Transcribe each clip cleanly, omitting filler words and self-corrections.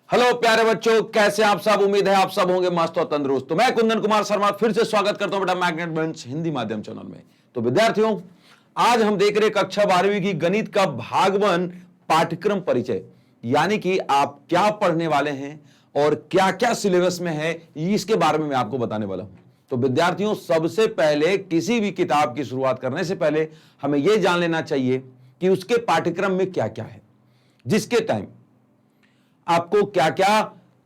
Hello प्यारे बच्चों, कैसे आप सब। उम्मीद है आप सब होंगे मस्त और तंदुरुस्त। तो मैं कुंदन कुमार शर्मा फिर से स्वागत करता हूं बेटा मैग्नेट बेंच हिंदी माध्यम चैनल में। तो विद्यार्थियों, आज हम देख रहे कक्षा 12वीं की गणित का भाग 1 पाठ्यक्रम परिचय, यानी कि आप क्या पढ़ने वाले हैं और क्या क्या सिलेबस में है, इसके बारे में मैं आपको बताने वाला हूं। तो विद्यार्थियों, सबसे पहले किसी भी किताब की शुरुआत करने से पहले हमें यह जान लेना चाहिए कि उसके पाठ्यक्रम में क्या क्या है, जिसके टाइम आपको क्या क्या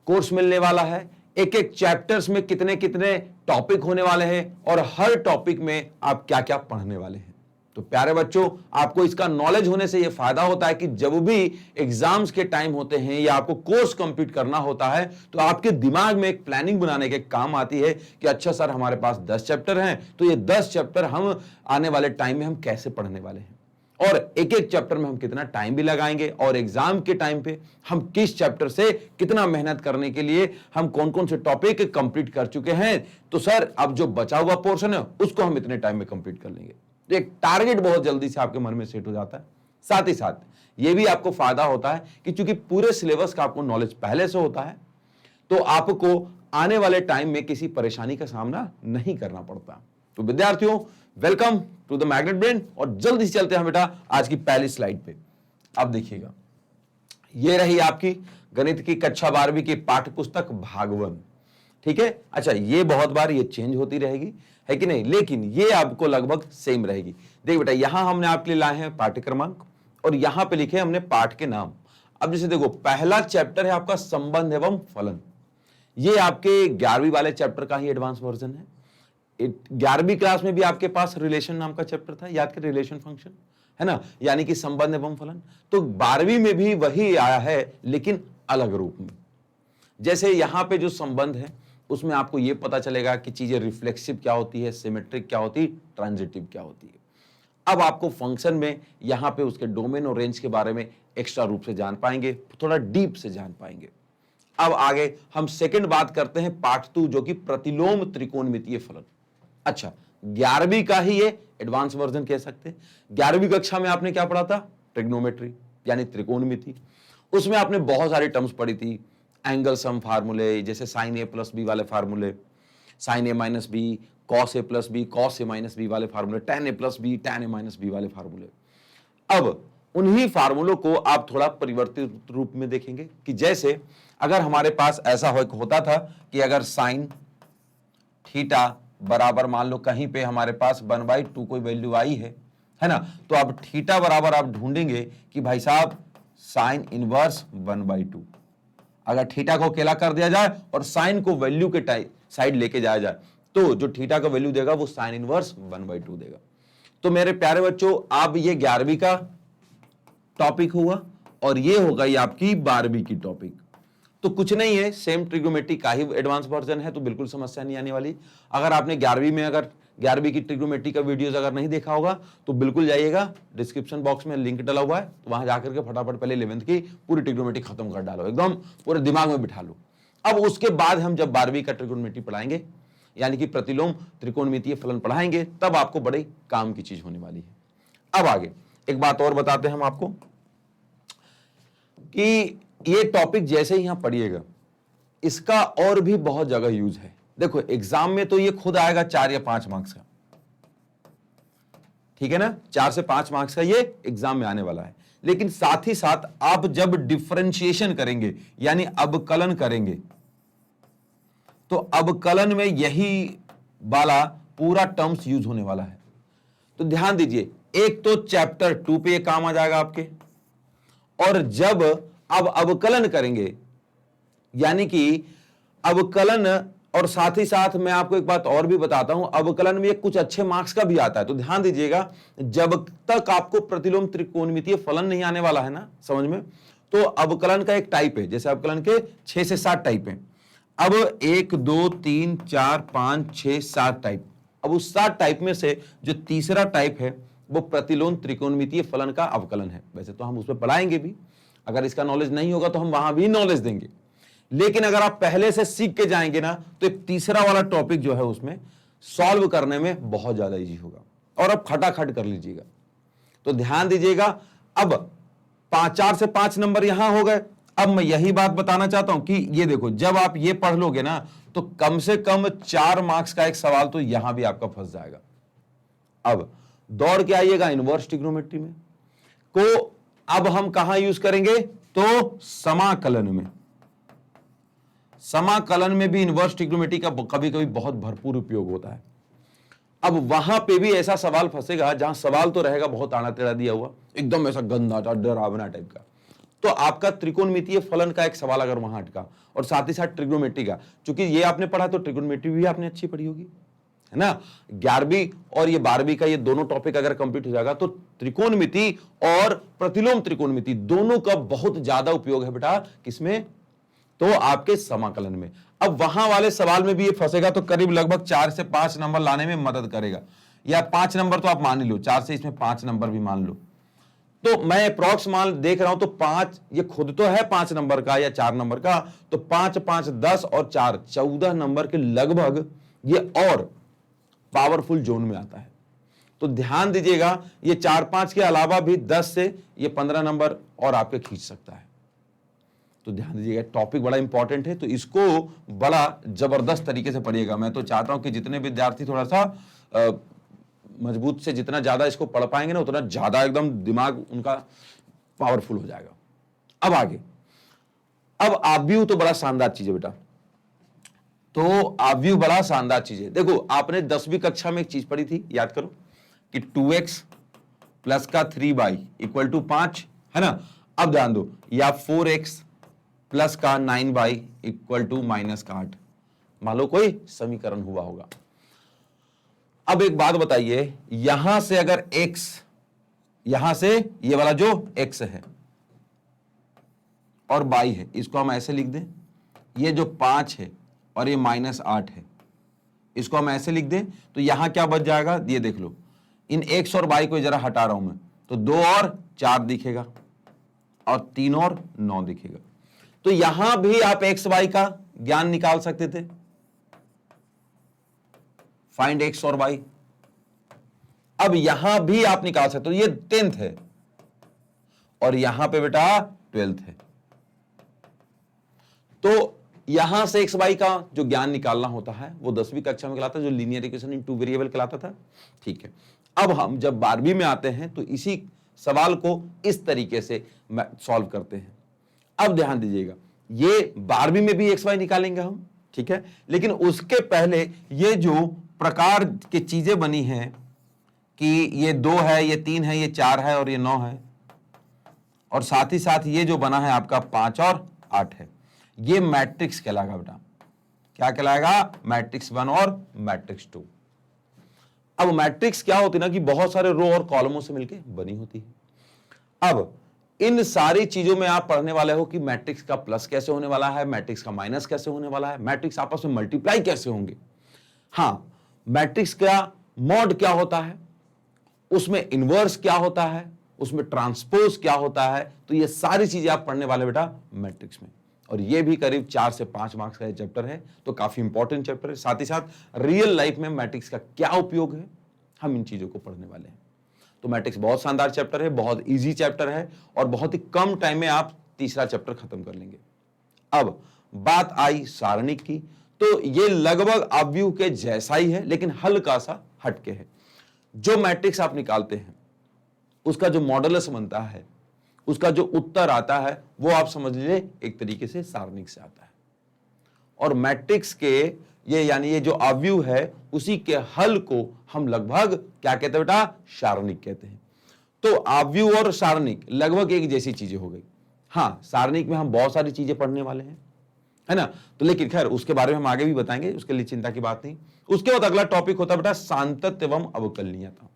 कोर्स मिलने वाला है, एक एक चैप्टर्स में कितने कितने टॉपिक होने वाले हैं और हर टॉपिक में आप क्या क्या पढ़ने वाले हैं। तो प्यारे बच्चों, आपको इसका नॉलेज होने से यह फायदा होता है कि जब भी एग्जाम्स के टाइम होते हैं या आपको कोर्स कंप्लीट करना होता है तो आपके दिमाग में एक प्लानिंग बनाने के काम आती है कि अच्छा सर, हमारे पास 10 चैप्टर हैं, तो ये 10 चैप्टर हम आने वाले टाइम में हम कैसे पढ़ने वाले हैं और एक एक चैप्टर में हम कितना टाइम भी लगाएंगे और एग्जाम के टाइम पे हम किस चैप्टर से कितना मेहनत करने के लिए हम कौन कौन से टॉपिक कंप्लीट कर चुके हैं। तो सर, अब जो बचा हुआ पोर्शन है उसको हम इतने टाइम में कंप्लीट कर लेंगे। तो एक टारगेट बहुत जल्दी से आपके मन में सेट हो जाता है। साथ ही साथ ये भी आपको फायदा होता है कि चूंकि पूरे सिलेबस का आपको नॉलेज पहले से होता है तो आपको आने वाले टाइम में किसी परेशानी का सामना नहीं करना पड़ता। तो विद्यार्थियों, welcome to the Magnet Brain. और जल्दी से चलते हैं बेटा आज की पहली स्लाइड पे। अब देखिएगा, ये रही आपकी गणित की कक्षा 12वीं की पाठ्य पुस्तक भाग 1। ठीक है। अच्छा, ये बहुत बार ये चेंज होती रहेगी, है कि नहीं, लेकिन ये आपको लगभग सेम रहेगी। देख बेटा, यहां हमने आपके लिए लाए हैं पाठ्य क्रमांक और यहां पे लिखे हमने पाठ के नाम। अब जैसे देखो, पहला चैप्टर है आपका संबंध एवं फलन। ये आपके 11वीं वाले चैप्टर का ही एडवांस वर्जन है। 11वीं क्लास में भी आपके पास रिलेशन नाम का चैप्टर था, याद कर, रिलेशन फंक्शन है ना, यानी कि संबंध एवं फलन। तो 12वीं में भी वही आया है लेकिन अलग रूप में। जैसे यहां पे जो संबंध है उसमें आपको यह पता चलेगा कि चीजें रिफ्लेक्सिव क्या होती है, सिमेट्रिक क्या होती है, ट्रांजिटिव क्या होती है। अब आपको फंक्शन में यहां पे उसके डोमेन और रेंज के बारे में एक्स्ट्रा रूप से जान पाएंगे, थोड़ा डीप से जान पाएंगे। अब आगे हम सेकंड बात करते हैं पार्ट 2, जो कि प्रतिलोम त्रिकोणमितीय फलन। अच्छा, 11वीं का ही ये एडवांस वर्जन कह सकते हैं। 11वीं कक्षा में आपने क्या पढ़ा था? ट्रिग्नोमेट्री यानी त्रिकोणमिति। उसमें आपने बहुत सारी टर्म्स पढ़ी थी, एंगल सम फार्मूले, जैसे साइन ए प्लस बी वाले फार्मूले, sign A minus B, cos A plus B, cos A minus B वाले फार्मूले, tan A plus B, tan A minus B वाले फार्मूले। अब उन्हीं फार्मूलों को आप थोड़ा परिवर्तित रूप में देखेंगे कि जैसे अगर हमारे पास ऐसा होता था कि अगर साइन थीटा बराबर, मान लो कहीं पे हमारे पास 1/2 कोई वैल्यू आई है ना, तो अब थीटा बराबर आप ढूंढेंगे कि भाई साहब साइन इनवर्स 1/2। अगर थीटा को अकेला कर दिया जाए और साइन को वैल्यू के साइड लेके जाया जाए तो जो थीटा का वैल्यू देगा वो साइन इनवर्स 1/2 देगा। तो मेरे प्यारे बच्चों, अब ये 11वीं का टॉपिक हुआ और ये होगा ये आपकी 12वीं की टॉपिक। तो कुछ नहीं है, सेम ट्रिग्नोमेट्री का ही एडवांस वर्जन है, तो बिल्कुल समस्या नहीं आने वाली। अगर आपने 11वीं में अगर 11वीं की ट्रिग्नोमेट्री का वीडियोस अगर नहीं देखा होगा तो बिल्कुल जाइएगा, डिस्क्रिप्शन बॉक्स में लिंक डला हुआ है, तो वहां जाकर के फटाफट पहले 11th की पूरी ट्रिग्नोमेट्री खत्म कर डालो, एकदम पूरे दिमाग में बिठा लो। अब उसके बाद हम जब 12वीं का ट्रिग्नोमेट्री पढ़ाएंगे, यानी कि प्रतिलोम त्रिकोणमितीय फलन पढ़ाएंगे, तब आपको बड़े काम की चीज होने वाली है। अब आगे एक बात और बताते हैं हम आपको कि ये टॉपिक जैसे ही यहां पढ़िएगा, इसका और भी बहुत जगह यूज है। देखो, एग्जाम में तो ये खुद आएगा 4 या 5 मार्क्स का, ठीक है ना, 4 से 5 मार्क्स का ये एग्जाम में आने वाला है। लेकिन साथ ही साथ आप जब डिफरेंशिएशन करेंगे यानी अवकलन करेंगे, तो अवकलन में यही वाला पूरा टर्म्स यूज होने वाला है। तो ध्यान दीजिए, एक तो चैप्टर 2 पे ये काम आ जाएगा आपके, और जब अब अवकलन करेंगे यानी कि अवकलन, और साथ ही साथ मैं आपको एक बात और भी बताता हूं, अवकलन में कुछ अच्छे मार्क्स का भी आता है। तो ध्यान दीजिएगा, जब तक आपको प्रतिलोम त्रिकोणमितीय फलन नहीं आने वाला है ना समझ में, तो अवकलन का एक टाइप है, जैसे अवकलन के 6 से 7 टाइप हैं। अब 1 2 3 4 5 6 7 टाइप। अब उस 7 टाइप में से जो तीसरा टाइप है वो प्रतिलोम त्रिकोणमितीय फलन का अवकलन है। वैसे तो हम उसमें पढ़ाएंगे भी, अगर इसका नॉलेज नहीं होगा तो हम वहां भी नॉलेज देंगे, लेकिन अगर आप पहले से सीख के जाएंगे ना तो एक तीसरा वाला टॉपिक जो है उसमें सॉल्व करने में बहुत ज्यादा इजी होगा और अब खटाखट कर लीजिएगा। तो ध्यान दीजिएगा, अब 4 से 5 नंबर यहां हो गए। अब मैं यही बात बताना चाहता हूं कि ये देखो, जब आप ये पढ़ लोगे ना तो कम से कम 4 मार्क्स का एक सवाल तो यहां भी आपका फंस जाएगा। अब दौड़ के आइएगा इनवर्स ट्रिग्नोमेट्री में को, अब हम कहां यूज करेंगे तो समाकलन में। समाकलन में भी इनवर्स ट्रिग्नोमेट्री का कभी कभी बहुत भरपूर उपयोग होता है। अब वहां पे भी ऐसा सवाल फंसेगा जहां सवाल तो रहेगा बहुत आड़ा टेढ़ा दिया हुआ, एकदम ऐसा गंदा डरावना टाइप का, तो आपका त्रिकोणमितीय फलन का एक सवाल अगर वहां अटका और साथ ही साथ ट्रिग्नोमेट्री का, क्योंकि ये आपने पढ़ा तो ट्रिग्नोमेट्री भी आपने अच्छी पढ़ी होगी, है ना। 11वीं और ये 12वीं का ये दोनों टॉपिक अगर कंप्लीट हो जाएगा तो त्रिकोणमिति और प्रतिलोम त्रिकोणमिति दोनों का बहुत ज्यादा उपयोग है बेटा, किसमें तो आपके समाकलन में। अब वहां वाले सवाल में भी ये फंसेगा तो करीब लगभग 4 से 5 नंबर लाने में मदद करेगा, या 5 नंबर तो आप मान ही लो, 4 से इसमें 5 नंबर भी मान लो। तो मैं अप्रॉक्स मान देख रहा हूं तो 5, ये खुद तो है 5 नंबर का या 4 नंबर का, तो 5 5 10 और 4 14 नंबर के लगभग ये और पावरफुल जोन में आता है। तो ध्यान दीजिएगा, ये 4 5 के अलावा भी 10 से ये 15 नंबर और आपके खींच सकता है। तो ध्यान दीजिएगा, टॉपिक बड़ा इंपॉर्टेंट है, तो इसको बड़ा जबरदस्त तरीके से पढ़िएगा। मैं तो चाहता हूं कि जितने विद्यार्थी थोड़ा सा मजबूत से जितना ज्यादा इसको पढ़ पाएंगे ना, उतना ज्यादा एकदम दिमाग उनका पावरफुल हो जाएगा। अब आगे, अब आव्यूह तो बड़ा शानदार चीज है बेटा, तो आव्यूह बड़ा शानदार चीज है। देखो, आपने 10वीं कक्षा में एक चीज पढ़ी थी, याद करो, कि 2x प्लस का 3y इक्वल टू 5, है ना। अब ध्यान दो, या 4x प्लस का 9y इक्वल टू माइनस का 8, मान लो कोई समीकरण हुआ होगा। अब एक बात बताइए, यहां से अगर x, यहां से ये वाला जो x है और y है, इसको हम ऐसे लिख दें, ये जो 5 है और ये -8 है, इसको हम ऐसे लिख दें, तो यहां क्या बच जाएगा, ये देख लो, इन x और y को जरा हटा रहा हूं मैं, तो 2 और 4 दिखेगा और 3 और 9 दिखेगा। तो यहां भी आप x y का ज्ञान निकाल सकते थे, फाइंड x और y। अब यहां भी आप निकाल सकते हो, ये 10th है और यहां पे बेटा 12th है, तो यहां से x y का जो ज्ञान निकालना होता है वो 10वीं कक्षा में कहलाता है, जो लीनियर इक्वेशन इन 2 वेरिएबल कहलाता था। ठीक है, अब हम जब 12वीं में आते हैं तो इसी सवाल को इस तरीके से सॉल्व करते हैं। अब ध्यान दीजिएगा, ये 12वीं में भी x y निकालेंगे हम, ठीक है, लेकिन उसके पहले ये जो प्रकार की चीजें बनी हैं कि ये 2 है, ये 3 है, ये 4 है और ये 9 है, और साथ ही साथ ये जो बना है आपका 5 और 8 है, ये मैट्रिक्स कहलाएगा बेटा। क्या कहलाएगा, मैट्रिक्स 1 और मैट्रिक्स 2। अब मैट्रिक्स क्या होती है ना, कि बहुत सारे रो और कॉलमों से मिलकर बनी होती है। अब इन सारी चीजों में आप पढ़ने वाले हो कि मैट्रिक्स का प्लस कैसे होने वाला है, मैट्रिक्स का माइनस कैसे होने वाला है, मैट्रिक्स आपस में मल्टीप्लाई कैसे होंगे, हाँ, मैट्रिक्स का मॉड क्या होता है, उसमें इनवर्स क्या होता है, उसमें ट्रांसपोज क्या होता है। तो ये सारी चीजें आप पढ़ने वाले बेटा मैट्रिक्स में, और ये भी करीब 4 से 5 मार्क्स का चैप्टर है, तो काफी इंपॉर्टेंट चैप्टर है। साथ ही साथ रियल लाइफ में मैट्रिक्स का क्या उपयोग है, हम इन चीजों को पढ़ने वाले हैं। तो मैट्रिक्स बहुत शानदार चैप्टर है, बहुत इजी चैप्टर है, और बहुत ही कम टाइम में आप तीसरा चैप्टर खत्म कर लेंगे। अब बात आई सारणिक की, तो ये लगभग आव्यूह के जैसा ही है, लेकिन हल्का सा हटके है। जो मैट्रिक्स आप निकालते हैं उसका जो मॉडुलस बनता है, उसका जो उत्तर आता है, वो आप समझ लीजिए एक तरीके से सारणिक से आता है। और मैट्रिक्स के ये यानी ये जो आव्यूह है, उसी के हल को हम लगभग क्या कहते हैं बेटा, सारणिक कहते हैं। तो आव्यूह और सारणिक लगभग एक जैसी चीजें हो गई। हाँ, सारणिक में हम बहुत सारी चीजें पढ़ने वाले हैं, है ना, तो लेकिन खैर उसके बारे में हम आगे भी बताएंगे, उसके लिए चिंता की बात नहीं। उसके बाद अगला टॉपिक होता है बेटा सांतत्य एवं अवकलनीयता।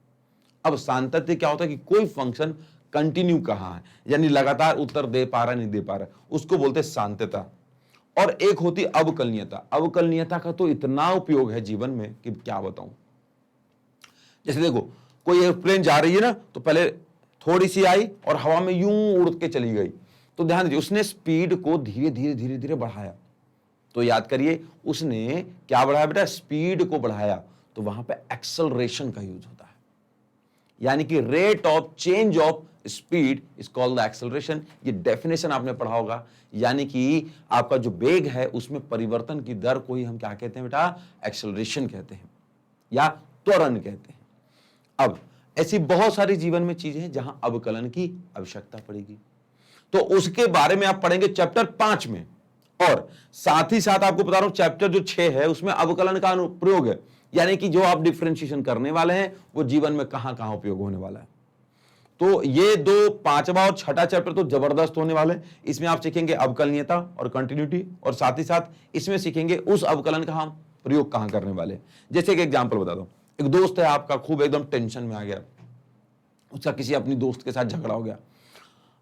अब सांतत्य क्या होता है कि कोई फंक्शन कंटिन्यू कहां है, यानी लगातार उत्तर दे पा रहा नहीं दे पा रहा, उसको बोलते हैं सांतत्य। और एक होती अवकलनीयता। अवकलनीयता का तो इतना उपयोग है जीवन में कि क्या बताऊं। जैसे देखो, कोई एयरप्लेन जा रही है ना, तो पहले थोड़ी सी आई और हवा में यूं उड़ के चली गई, तो ध्यान दीजिए उसने स्पीड को धीरे धीरे धीरे धीरे बढ़ाया। तो याद करिए उसने क्या बढ़ाया बेटा, स्पीड को बढ़ाया, तो वहां पे एक्सेलरेशन का यूज होता है, यानी कि rate of change of speed is called the acceleration. ये डेफिनेशन आपने पढ़ा होगा, यानी कि आपका जो वेग है उसमें परिवर्तन की दर को ही हम क्या कहते हैं बेटा, एक्सेलरेशन कहते हैं या त्वरण कहते हैं। अब ऐसी बहुत सारी जीवन में चीजें हैं जहां अवकलन की आवश्यकता पड़ेगी, तो उसके बारे में आप पढ़ेंगे चैप्टर 5 में। और साथ ही साथ आपको बता रहा हूं चैप्टर जो 6 है उसमें अवकलन का अनुप्रयोग है, यानी कि जो आप डिफरेंशिएशन करने वाले हैं वो जीवन में कहां कहां उपयोग होने वाला है। तो ये दो, पांचवा और छठा चैप्टर तो जबरदस्त होने वाले हैं। इसमें आप सीखेंगे अवकलनीयता और कंटिन्यूटी, और साथ ही साथ इसमें सीखेंगे उस अवकलन का हम प्रयोग कहां करने वाले हैं। जैसे एक एग्जाम्पल बता दो, एक दोस्त है आपका, खूब एकदम टेंशन में आ गया, उसका किसी अपनी दोस्त के साथ झगड़ा हो गया।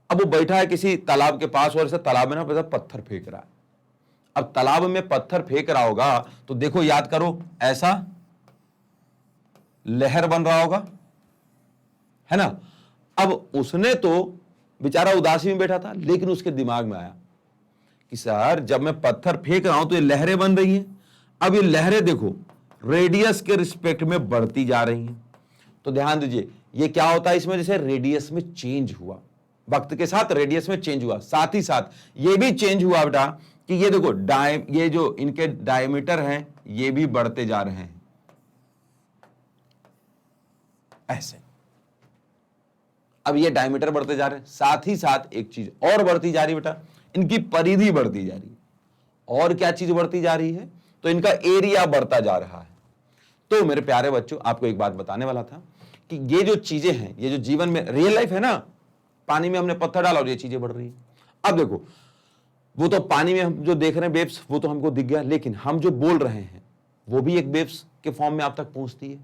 अब वो बैठा है किसी तालाब के पास और इसे तालाब में ना पत्थर फेंक रहा है। अब तालाब में पत्थर फेंक रहा होगा तो देखो, याद करो, ऐसा लहर बन रहा होगा, है ना। अब उसने तो बेचारा उदासी में बैठा था, लेकिन उसके दिमाग में आया कि सर जब मैं पत्थर फेंक रहा हूं तो ये लहरें बन रही हैं। अब ये लहरें देखो रेडियस के रिस्पेक्ट में बढ़ती जा रही हैं। तो ध्यान दीजिए, ये क्या होता है इसमें, जैसे रेडियस में चेंज हुआ, वक्त के साथ रेडियस में चेंज हुआ, साथ ही साथ ये भी चेंज हुआ बेटा कि ये देखो ये जो इनके डायमीटर हैं ये भी बढ़ते जा रहे हैं, ऐसे। अब ये डायमीटर बढ़ते जा रहे हैं, साथ ही साथ एक चीज और बढ़ती जा रही है बेटा, इनकी परिधि बढ़ती जा रही है। और क्या चीज बढ़ती जा रही है, तो इनका एरिया बढ़ता जा रहा है। तो मेरे प्यारे बच्चों, आपको एक बात बताने वाला था कि ये जो चीजें हैं, ये जो जीवन में रियल लाइफ है ना, पानी में हमने पत्थर डाला और ये चीजें बढ़ रही है। अब देखो, वो तो पानी में हम जो देख रहे हैं वेव्स, वो तो हमको दिख गया, लेकिन हम जो बोल रहे हैं वो भी एक वेव्स के फॉर्म में आप तक पहुंचती है।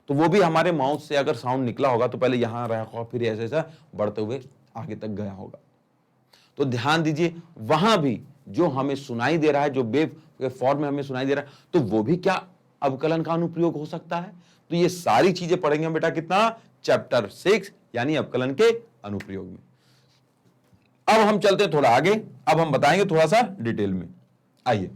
तो वो भी हमारे माउथ से अगर साउंड निकला होगा तो पहले यहां रहा होगा, फिर ऐसे ऐसा बढ़ते हुए आगे तक गया होगा। तो ध्यान दीजिए, वहां भी जो हमें सुनाई दे रहा है, जो वेव के फॉर्म में हमें सुनाई दे रहा है, तो वो भी क्या अवकलन का अनुप्रयोग हो सकता है। तो ये सारी चीजें पढ़ेंगे हम बेटा कितना, चैप्टर 6 यानी अवकलन के अनुप्रयोग में। अब हम चलते हैं थोड़ा आगे, अब हम बताएंगे थोड़ा सा डिटेल में। आइए,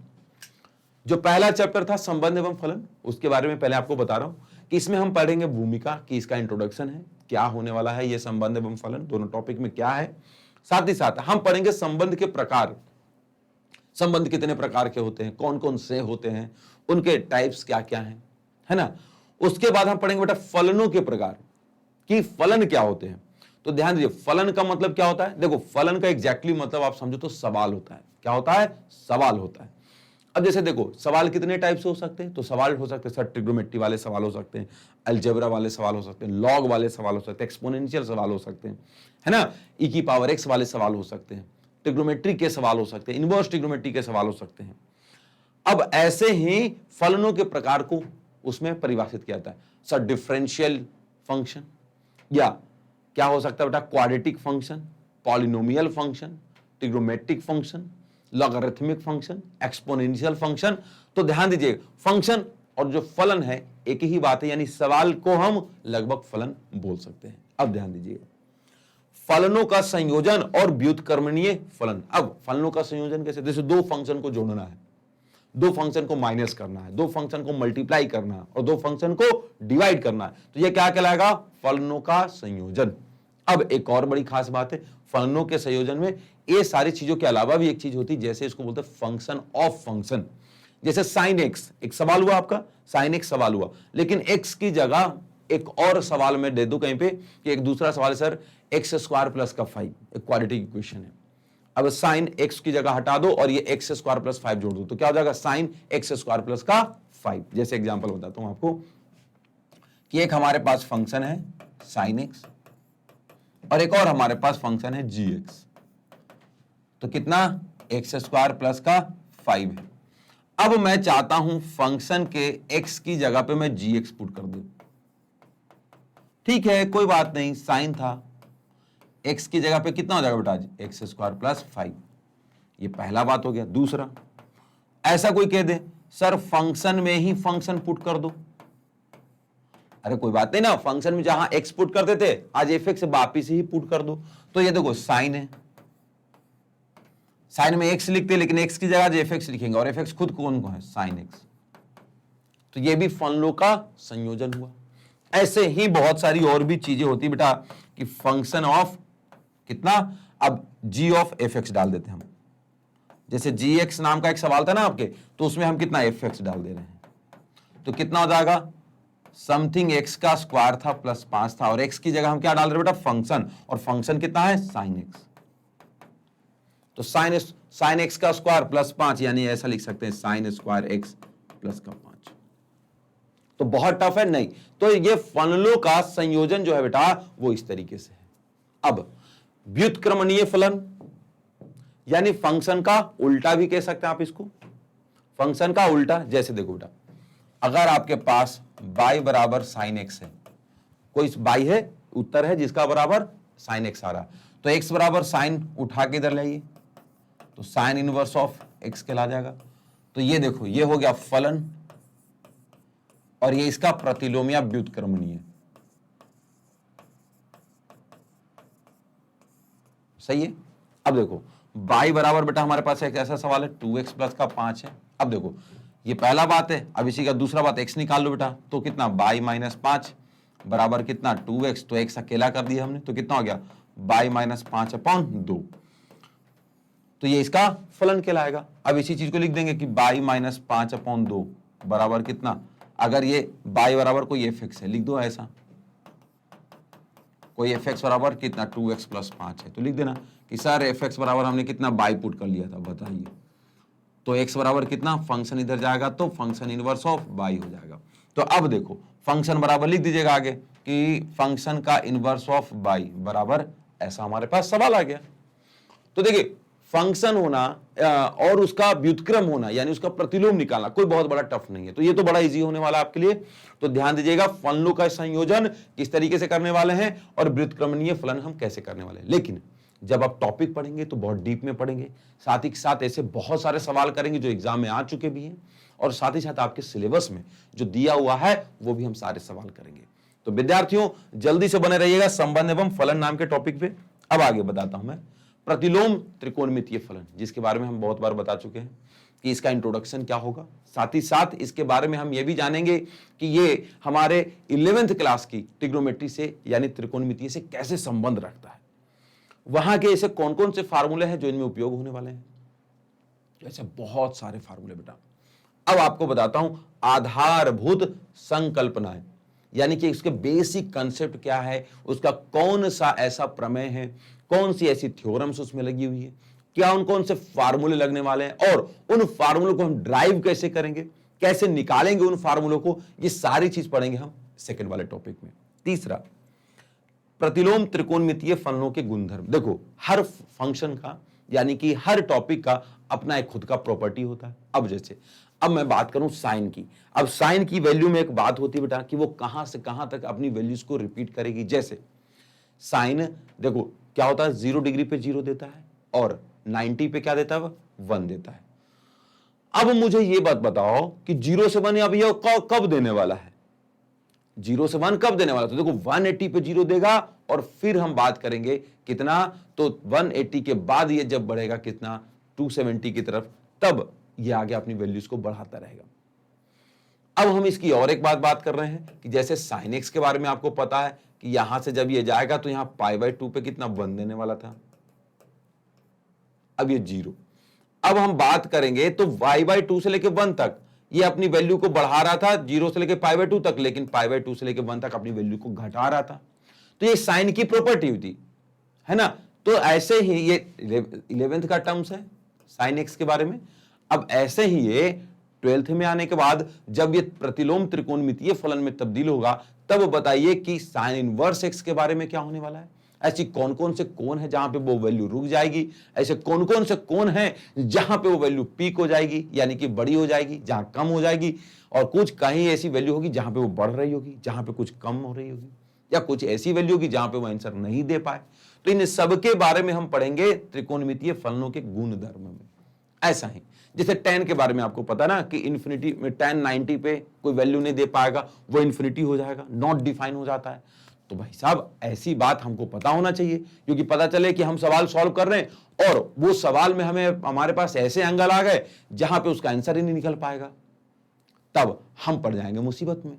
जो पहला चैप्टर था संबंध एवं फलन, उसके बारे में पहले आपको बता रहा हूं कि इसमें हम पढ़ेंगे भूमिका की, इसका इंट्रोडक्शन है, क्या होने वाला है ये संबंध एवं फलन, दोनों टॉपिक में क्या है। साथ ही साथ हम पढ़ेंगे संबंध के प्रकार, संबंध कितने प्रकार के होते हैं, कौन कौन से होते हैं, उनके टाइप्स क्या क्या हैं, है ना। उसके बाद हम पढ़ेंगे बेटा फलनों के प्रकार, कि फलन क्या होते हैं। तो ध्यान दीजिए, फलन का मतलब क्या होता है, देखो फलन का एग्जैक्टली मतलब आप समझो तो सवाल होता है। क्या होता है, सवाल होता है। अब जैसे देखो, सवाल कितने टाइप से हो सकते हैं, तो सवाल हो सकते हैं सर, ट्रिग्नोमेट्री वाले सवाल हो सकते हैं, अलजेब्रा वाले सवाल हो सकते हैं, लॉग वाले सवाल हो सकते हैं, एक्सपोनेंशियल सवाल हो सकते हैं, है ना, ई की पावर एक्स वाले सवाल हो सकते हैं, ट्रिग्नोमेट्री के सवाल हो सकते हैं, इनवर्स ट्रिग्नोमेट्री के सवाल हो सकते हैं। अब ऐसे ही फलनों के प्रकार को उसमें परिभाषित किया जाता है। सर डिफरेंशियल फंक्शन, या क्या हो सकता है बेटा, quadratic function, polynomial function, trigonometric function, logarithmic function, exponential function. तो ध्यान दीजिए, फंक्शन और जो फलन है एक ही बात है, यानी सवाल को हम लगभग फलन बोल सकते हैं। अब ध्यान दीजिएगा, फलनों का संयोजन और व्युत्क्रमणीय फलन। अब फलनों का संयोजन कैसे, जैसे दो फंक्शन को जोड़ना है, दो फंक्शन को माइनस करना है, दो फंक्शन को मल्टीप्लाई करना है और दो फंक्शन को डिवाइड करना है, तो ये क्या कहलाएगा, फलनों का संयोजन। अब एक और बड़ी खास बात है, फलनों के संयोजन में ये सारी चीजों के अलावा भी एक चीज होती है, जैसे इसको बोलते हैं फंक्शन ऑफ फंक्शन। जैसे साइन एक्स, एक सवाल हुआ आपका, साइन एक्स सवाल हुआ, लेकिन एक्स की जगह एक और सवाल में दे दूं कहीं पे कि एक दूसरा सवाल है सर एक्स स्क्वायर प्लस का 5, एक क्वाड्रेटिक इक्वेशन है। अब साइन एक्स की जगह हटा दो और ये एक्स स्क्वायर प्लस 5 जोड़ दो, तो क्या हो जाएगा, साइन एक्स स्क्वायर प्लस का 5। जैसे एग्जांपल बताता हूं आपको कि एक हमारे पास फंक्शन है साइन एक्स और एक और हमारे पास फंक्शन है जी एक्स, तो कितना, एक्स स्क्वायर प्लस का 5 है। अब मैं चाहता हूं फंक्शन के एक्स की जगह पे मैं जी एक्स पुट कर दूं। ठीक है, कोई बात नहीं, साइन था, एक्स की जगह पे कितना हो जाएगा बेटा, एक्स स्क्वायर प्लस 5। ये पहला बात हो गया। दूसरा, ऐसा कोई कह दे सर फंक्शन में ही फंक्शन पुट कर दो, अरे कोई बात नहीं ना, फंक्शन में जहां एक्स पुट करते थे आज एफ एक्स वापिस ही पुट कर दो। तो ये देखो साइन है, साइन में एक्स लिखते लेकिन एक्स की जगह एफ एक्स लिखेंगे और एफ एक्स खुद कौन को है, साइन एक्स। तो ये भी फलनों का संयोजन हुआ। ऐसे ही बहुत सारी और भी चीजें होती बेटा कि फंक्शन ऑफ कितना, अब जी ऑफ एफ एक्स डाल देते हैं हम, जैसे जी एक्स नाम का एक सवाल था ना आपके, तो उसमें हम कितना एफ एक्स डाल दे रहे हैं, तो कितना हो जाएगा, समथिंग एक्स का स्क्वायर था प्लस 5 था, और एक्स की जगह हम क्या डाल रहे हैं बेटा, फंक्शन, और फंक्शन कितना है, साइन एक्स, तो साइन एक्स का स्क्वायर प्लस 5, यानी ऐसा लिख सकते हैं साइन स्क्वायर एक्स प्लस का 5। तो बहुत टफ है नहीं, तो ये फलनों का संयोजन जो है बेटा वो इस तरीके से है। अब व्युत्क्रमणीय फलन, यानी फंक्शन का उल्टा भी कह सकते हैं आप इसको, फंक्शन का उल्टा, जैसे देखो बेटा, अगर आपके पास y बराबर साइन एक्स है, कोई y है, उत्तर है जिसका बराबर साइन एक्स आ रहा, तो x बराबर साइन उठा के इधर लाइए, तो साइन इनवर्स ऑफ x कहला जाएगा। तो ये देखो, ये हो गया फलन, और ये इसका प्रतिलोम या व्युत्क्रमणीय, सही है। अब देखो y बराबर बेटा हमारे पास एक ऐसा सवाल है 2x प्लस का 5 है। अब देखो ये पहला बात है, अब इसी का दूसरा बात, x निकाल लो बेटा, तो कितना y माइनस 5 बराबर कितना 2x, तो x अकेला कर दिया हमने, तो कितना हो गया y माइनस 5 अपॉन 2, तो ये इसका फलन कहलाएगा। अब इसी चीज को लिख देंगे कि y माइनस 5 अपॉन 2 बराबर कितना, अगर ये y बराबर कोई एफ एक्स है, लिख दो ऐसा, कोई एफ एक्स बराबर कितना 2x प्लस 5 है, तो लिख देना कि सर एफ एक्स बराबर हमने कितना बाई पुट कर लिया था, बताइए, तो x बराबर कितना, फंक्शन इधर जाएगा तो फंक्शन इनवर्स ऑफ y हो जाएगा। तो अब देखो फंक्शन बराबर लिख दीजिएगा आगे कि फंक्शन का इनवर्स ऑफ y बराबर, ऐसा हमारे पास सवाल आ गया। तो देखिए फंक्शन होना और उसका व्युत्क्रम होना, यानी उसका प्रतिलोम निकालना कोई बहुत बड़ा टफ नहीं है, तो ये तो बड़ा इजी होने वाला है आपके लिए। तो ध्यान दीजिएगा फलनों का संयोजन किस तरीके से करने वाले हैं और व्युत्क्रमणीय फलन हम कैसे करने वाले हैं। लेकिन जब आप टॉपिक पढ़ेंगे तो बहुत डीप में पढ़ेंगे, साथ ही साथ ऐसे बहुत सारे सवाल करेंगे जो एग्जाम में आ चुके भी हैं, और साथ ही साथ आपके सिलेबस में जो दिया हुआ है वो भी हम सारे सवाल करेंगे। तो विद्यार्थियों जल्दी से बने रहिएगा संबंध एवं फलन नाम के टॉपिक पे। अब आगे बताता हूं मैं प्रतिलोम त्रिकोणमितीय फलन, जिसके बारे में हम बहुत बार बता चुके हैं कि इसका इंट्रोडक्शन क्या होगा, साथ ही साथ इसके बारे में हम ये भी जानेंगे कि ये हमारे 11th क्लास की ट्रिग्नोमेट्री से यानी त्रिकोणमितीय से कैसे संबंध रखता है, वहां के ऐसे कौन कौन से फार्मूले हैं जो इनमें उपयोग होने वाले हैं, ऐसे बहुत सारे फार्मूले बेटा। अब आपको बताता हूं आधारभूत संकल्पनाएं, यानी कि उसके बेसिक कंसेप्ट क्या है, उसका कौन सा ऐसा प्रमेय है, कौन सी ऐसी थ्योरम्स उसमें लगी हुई है, क्या उन कौन से फार्मूले लगने वाले हैं, और उन फार्मूलों को हम ड्राइव कैसे करेंगे, कैसे निकालेंगे उन फार्मूलों को, ये सारी चीज पढ़ेंगे हम सेकंड वाले टॉपिक में। तीसरा प्रतिलोम त्रिकोणमितीय फलनों के गुणधर्म। देखो हर फंक्शन का यानी कि हर टॉपिक का अपना एक खुद का प्रॉपर्टी होता है। अब जैसे अब मैं बात करूं साइन की, अब साइन की वैल्यू में एक बात होती है बेटा कि वो कहां से कहां तक अपनी वैल्यूज को रिपीट करेगी। जैसे साइन देखो क्या होता है, 0 डिग्री पे 0 देता है और 90 पे क्या देता है, 1 देता है। अब मुझे ये बात बताओ कि 0 से 1 अब ये कब देने वाला है, 0 से 1 कब देने वाला, तो देखो 180 पे 0 देगा और फिर हम बात करेंगे कितना, तो 180 के बाद ये जब बढ़ेगा कितना 270 की तरफ, तब ये आगे अपनी वैल्यूज को बढ़ाता रहेगा। अब हम इसकी और एक बात कर रहे हैं कि जैसे साइन एक्स के बारे में आपको पता है कि यहां से जब ये जाएगा तो यहां π/2 पे कितना 1 देने वाला था, अब ये 0। अब हम बात करेंगे तो y/2 से लेके 1 तक ये अपनी वैल्यू को बढ़ा रहा था, 0 से लेके π/2 तक, लेकिन π/2 से लेके 1 तक अपनी वैल्यू को घटा रहा था। तो ये साइन की प्रॉपर्टी थी, है ना। तो ऐसे ही ये 11th का टर्म्स है साइन एक्स के बारे में। अब ऐसे ही ये 12th में आने के बाद जब ये प्रतिलोम त्रिकोणमितीय फलन में तब्दील होगा, तब बताइए कि साइन इनवर्स एक्स के बारे में क्या होने वाला है। ऐसी कौन कौन से कोण है जहां पे वो वैल्यू रुक जाएगी, ऐसे कौन कौन से कोण हैं जहां पे वो वैल्यू पीक हो जाएगी यानी कि बड़ी हो जाएगी, जहां कम हो जाएगी, और कुछ कहीं ऐसी वैल्यू होगी जहां पे वो बढ़ रही होगी, जहां पे कुछ कम हो रही होगी, या कुछ ऐसी वैल्यू होगी जहां पे वो आंसर नहीं दे पाए। तो इन सबके बारे में हम पढ़ेंगे त्रिकोणमितीय फलनों के गुणधर्म में। ऐसा ही जैसे tan के बारे में आपको पता ना कि इन्फिनिटी में tan 90 पे कोई वैल्यू नहीं दे पाएगा, वो इन्फिनिटी हो जाएगा, नॉट डिफाइन हो जाता है। तो भाई साहब ऐसी बात हमको पता होना चाहिए, क्योंकि पता चले कि हम सवाल सॉल्व कर रहे हैं और वो सवाल में हमारे पास ऐसे एंगल आ गए जहां पे उसका आंसर ही नहीं निकल पाएगा, तब हम पड़ जाएंगे मुसीबत में।